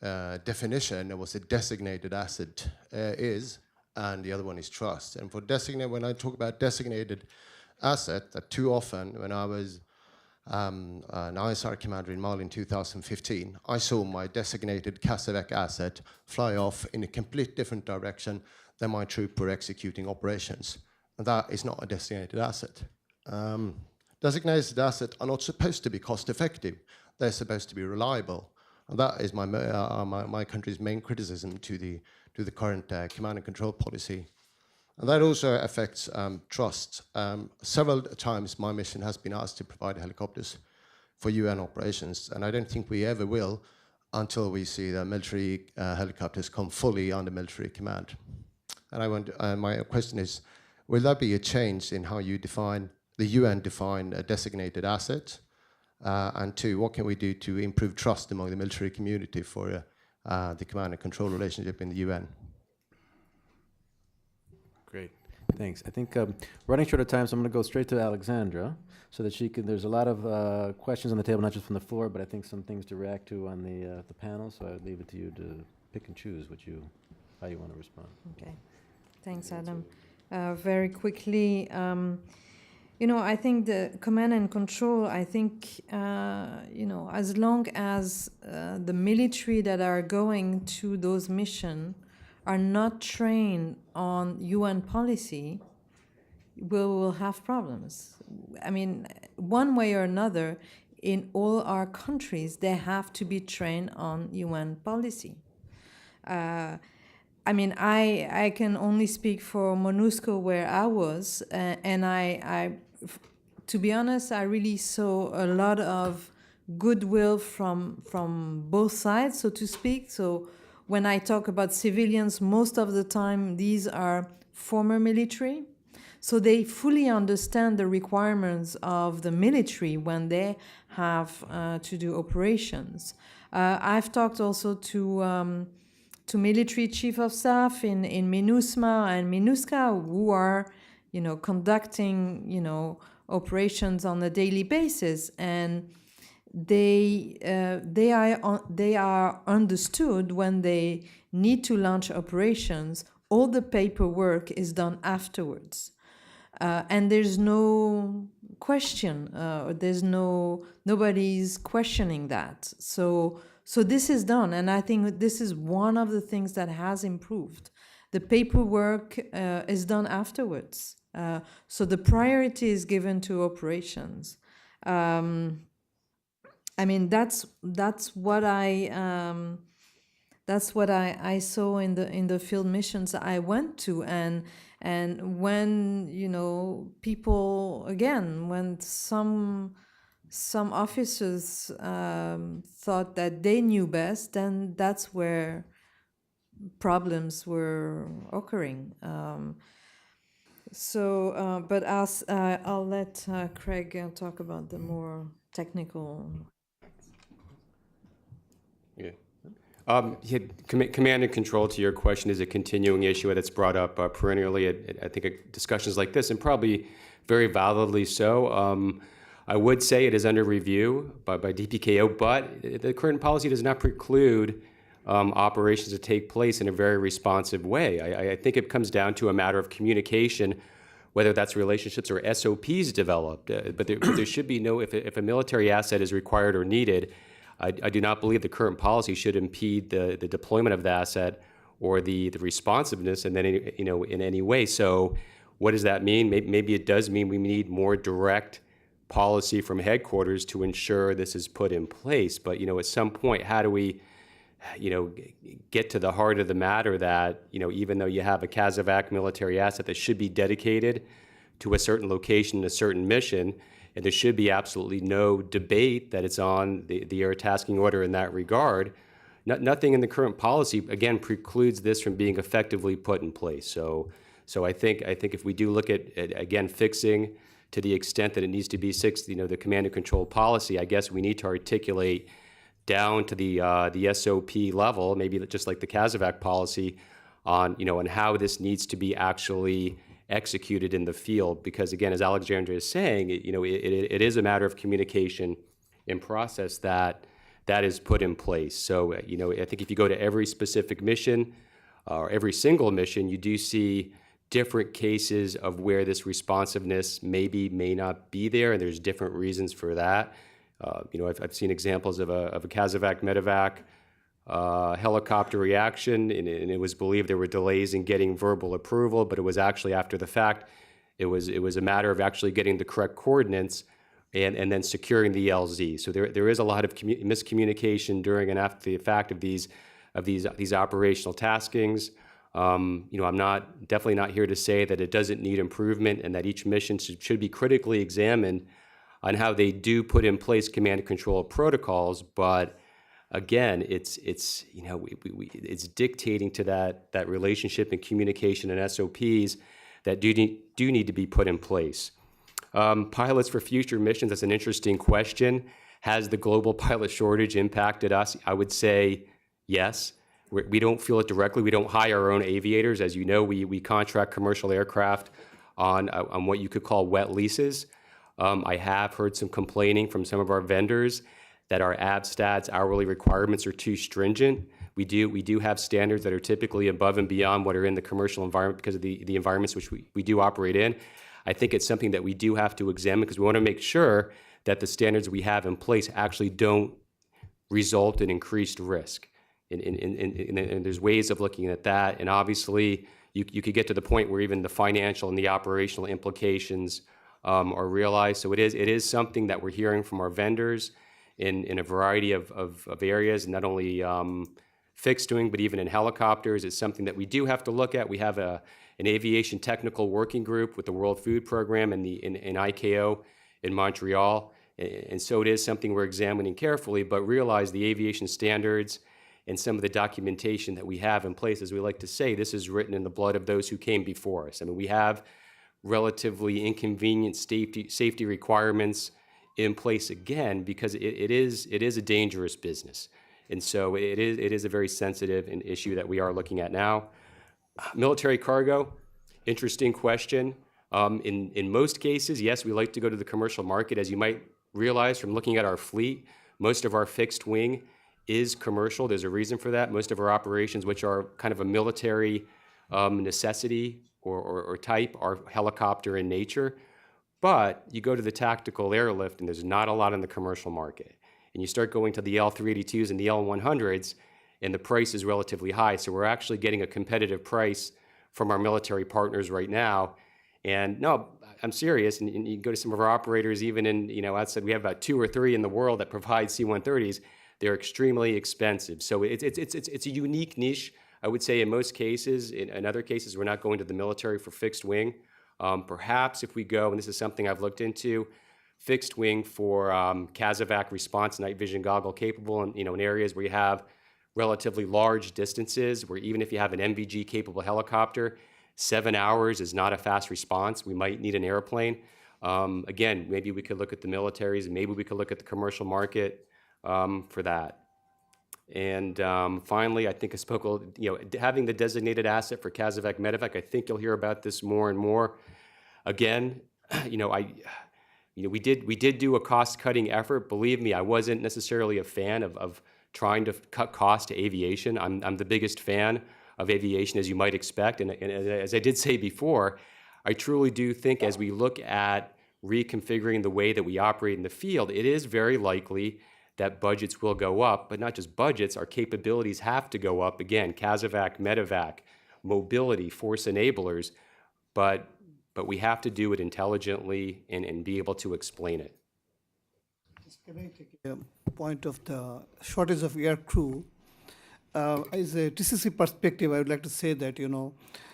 definition of what a designated asset is, and the other one is trust. And for when I talk about designated asset, that too often when I was an ISR commander in Mali in 2015, I saw my designated Kasavek asset fly off in a complete different direction than my troop were executing operations. And that is not a designated asset. Designated assets are not supposed to be cost effective. They're supposed to be reliable. And that is my country's main criticism to the current command and control policy. And that also affects trust. Several times my mission has been asked to provide helicopters for UN operations, and I don't think we ever will until we see the military helicopters come fully under military command. And my question is, will there be a change in how you define, the UN define a designated asset? And two, what can we do to improve trust among the military community for the command and control relationship in the UN? Great, thanks. I think running short of time, so I'm going to go straight to Alexandra so that she can, there's a lot of questions on the table, not just from the floor, but I think some things to react to on the panel, so I'd leave it to you to pick and choose how you want to respond. Okay, thanks, Adam. Very quickly, you know, I think the command and control, I think, you know, as long as the military that are going to those missions are not trained on UN policy, we will have problems. I mean, one way or another, in all our countries, they have to be trained on UN policy. I mean, I can only speak for MONUSCO where I was, and I, to be honest, I really saw a lot of goodwill from both sides, so to speak. So when I talk about civilians, most of the time these are former military, so they fully understand the requirements of the military when they have to do operations. I've talked also to military chief of staff in MINUSMA and MINUSCA who are, you know, conducting, you know, operations on a daily basis, and they are understood when they need to launch operations. All the paperwork is done afterwards, and there's no question. Nobody's questioning that. So this is done, and I think this is one of the things that has improved. The paperwork is done afterwards, so the priority is given to operations. I mean, that's what I saw in the field missions I went to, and when people, again, when some officers thought that they knew best, then that's where problems were occurring. But I'll let Craig talk about the more technical. Yeah. Command and control, to your question, is a continuing issue that's brought up perennially I think at discussions like this, and probably very validly so. I would say it is under review by DPKO, but the current policy does not preclude operations to take place in a very responsive way. I think it comes down to a matter of communication, whether that's relationships or SOPs developed. But there should be no, if a military asset is required or needed, I do not believe the current policy should impede the deployment of the asset or the responsiveness in any way. So what does that mean? Maybe it does mean we need more direct policy from headquarters to ensure this is put in place. But at some point, how do we get to the heart of the matter that even though you have a CASEVAC military asset that should be dedicated to a certain location, a certain mission, and there should be absolutely no debate that it's on the air tasking order in that regard. Nothing in the current policy, again, precludes this from being effectively put in place. So I think if we do look at again, fixing to the extent that it needs to be fixed, the command and control policy, I guess we need to articulate down to the SOP level, maybe just like the CASEVAC policy, on how this needs to be actually executed in the field. Because again, as Alexandra is saying, it is a matter of communication in process that is put in place. So I think if you go to every specific mission or every single mission, you do see different cases of where this responsiveness may not be there, and there's different reasons for that. I've seen examples of a CASEVAC medevac helicopter reaction, and it was believed there were delays in getting verbal approval, but it was actually after the fact. It was a matter of actually getting the correct coordinates and then securing the LZ. So there is a lot of miscommunication during and after the fact of these operational taskings. I'm definitely not here to say that it doesn't need improvement and that each mission should be critically examined on how they do put in place command and control protocols, but again, it's dictating to that relationship and communication and SOPs that do need to be put in place. Pilots for future missions, that's an interesting question. Has the global pilot shortage impacted us? I would say yes. We don't feel it directly. We don't hire our own aviators. As you know, we contract commercial aircraft on what you could call wet leases. I have heard some complaining from some of our vendors that our ABSTATS hourly requirements are too stringent. We do have standards that are typically above and beyond what are in the commercial environment because of the environments which we do operate in. I think it's something that we do have to examine because we want to make sure that the standards we have in place actually don't result in increased risk. And there's ways of looking at that. And obviously, you could get to the point where even the financial and the operational implications are realized. So it is something that we're hearing from our vendors in a variety of areas, not only fixed wing, but even in helicopters. It's something that we do have to look at. We have an aviation technical working group with the World Food Program and in ICAO in Montreal. And so it is something we're examining carefully, but realize the aviation standards and some of the documentation that we have in place, as we like to say, this is written in the blood of those who came before us. I mean, we have relatively inconvenient safety requirements in place again because it is a dangerous business, and so it is a very sensitive an issue that we are looking at now. Military cargo, interesting question. In most cases, yes, we like to go to the commercial market. As you might realize from looking at our fleet, most of our fixed wing is commercial. There's a reason for that. Most of our operations, which are kind of a military necessity or type, are helicopter in nature. But you go to the tactical airlift, and there's not a lot in the commercial market. And you start going to the L382s and the L100s, and the price is relatively high. So we're actually getting a competitive price from our military partners right now. And no, I'm serious. And you go to some of our operators, even in, outside, we have about 2 or 3 in the world that provide C-130s. They're extremely expensive. So it's a unique niche. I would say in most cases, in other cases, we're not going to the military for fixed wing. Perhaps if we go, and this is something I've looked into, fixed wing for CASEVAC response night vision goggle capable, and in areas where you have relatively large distances, where even if you have an MVG capable helicopter, 7 hours is not a fast response. We might need an airplane. Again, maybe we could look at the militaries, and maybe we could look at the commercial market for that. And finally, I think I spoke, having the designated asset for CASEVAC Medevac, I think you'll hear about this more and more. Again, we did do a cost-cutting effort. Believe me, I wasn't necessarily a fan of trying to cut costs to aviation. I'm the biggest fan of aviation, as you might expect. And as I did say before, I truly do think as we look at reconfiguring the way that we operate in the field, it is very likely that budgets will go up, but not just budgets, our capabilities have to go up. Again, CASEVAC, Medevac, mobility, force enablers, but we have to do it intelligently and be able to explain it. Can I take a point of the shortage of air crew? As a TCC perspective, I would like to say that,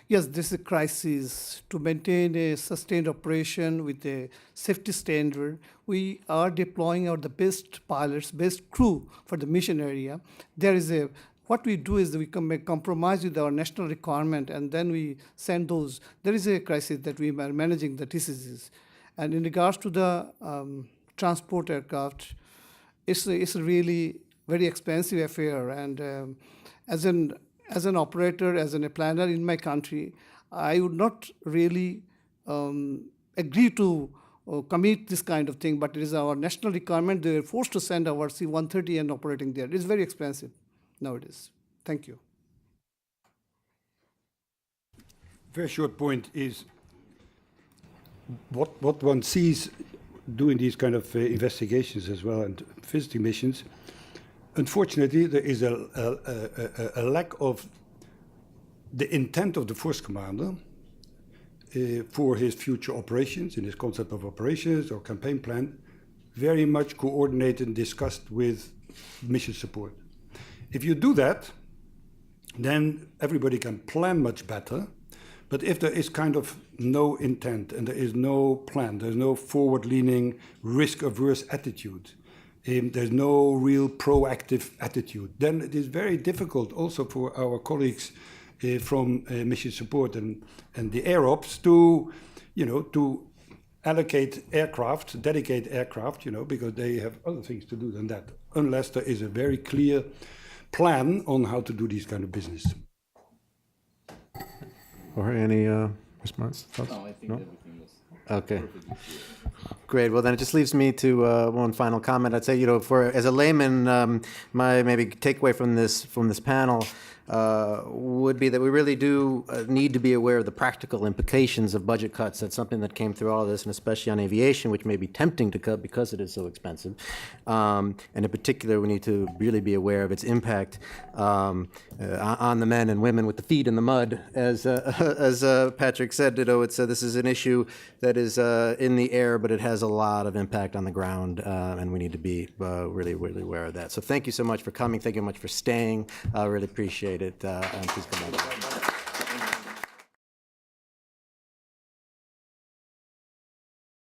yes, this is a crisis. To maintain a sustained operation with a safety standard, we are deploying the best pilots, best crew for the mission area. What we do is we can make compromise with our national requirement, and then we send those. There is a crisis that we are managing the TCCs. And in regards to the transport aircraft, it's a really very expensive affair. And as an operator, as a planner in my country, I would not really agree to commit this kind of thing, but it is our national requirement. They are forced to send our C-130 and operating there. It's very expensive nowadays. Thank you. Very short point is what one sees doing these kind of investigations as well and visiting missions. Unfortunately, there is a lack of the intent of the force commander for his future operations, in his concept of operations or campaign plan, very much coordinated and discussed with mission support. If you do that, then everybody can plan much better. But if there is kind of no intent and there is no plan, there's no forward-leaning, risk-averse attitude, there's no real proactive attitude, then it is very difficult also for our colleagues from mission support and the air ops to allocate aircraft, dedicate aircraft, because they have other things to do than that, unless there is a very clear plan on how to do these kind of business. Or any response? Thoughts? No, I think everything was Okay. perfectly clear. Great. Well, then it just leaves me to one final comment. I'd say, as a layman, my maybe takeaway from this panel would be that we really do need to be aware of the practical implications of budget cuts. That's something that came through all of this, and especially on aviation, which may be tempting to cut because it is so expensive. And in particular, we need to really be aware of its impact on the men and women with the feet in the mud. As Patrick said, this is an issue that is in the air, but it has a lot of impact on the ground, and we need to be really, really aware of that. So thank you so much for coming. Thank you so much for staying. I really appreciate it. And please come on.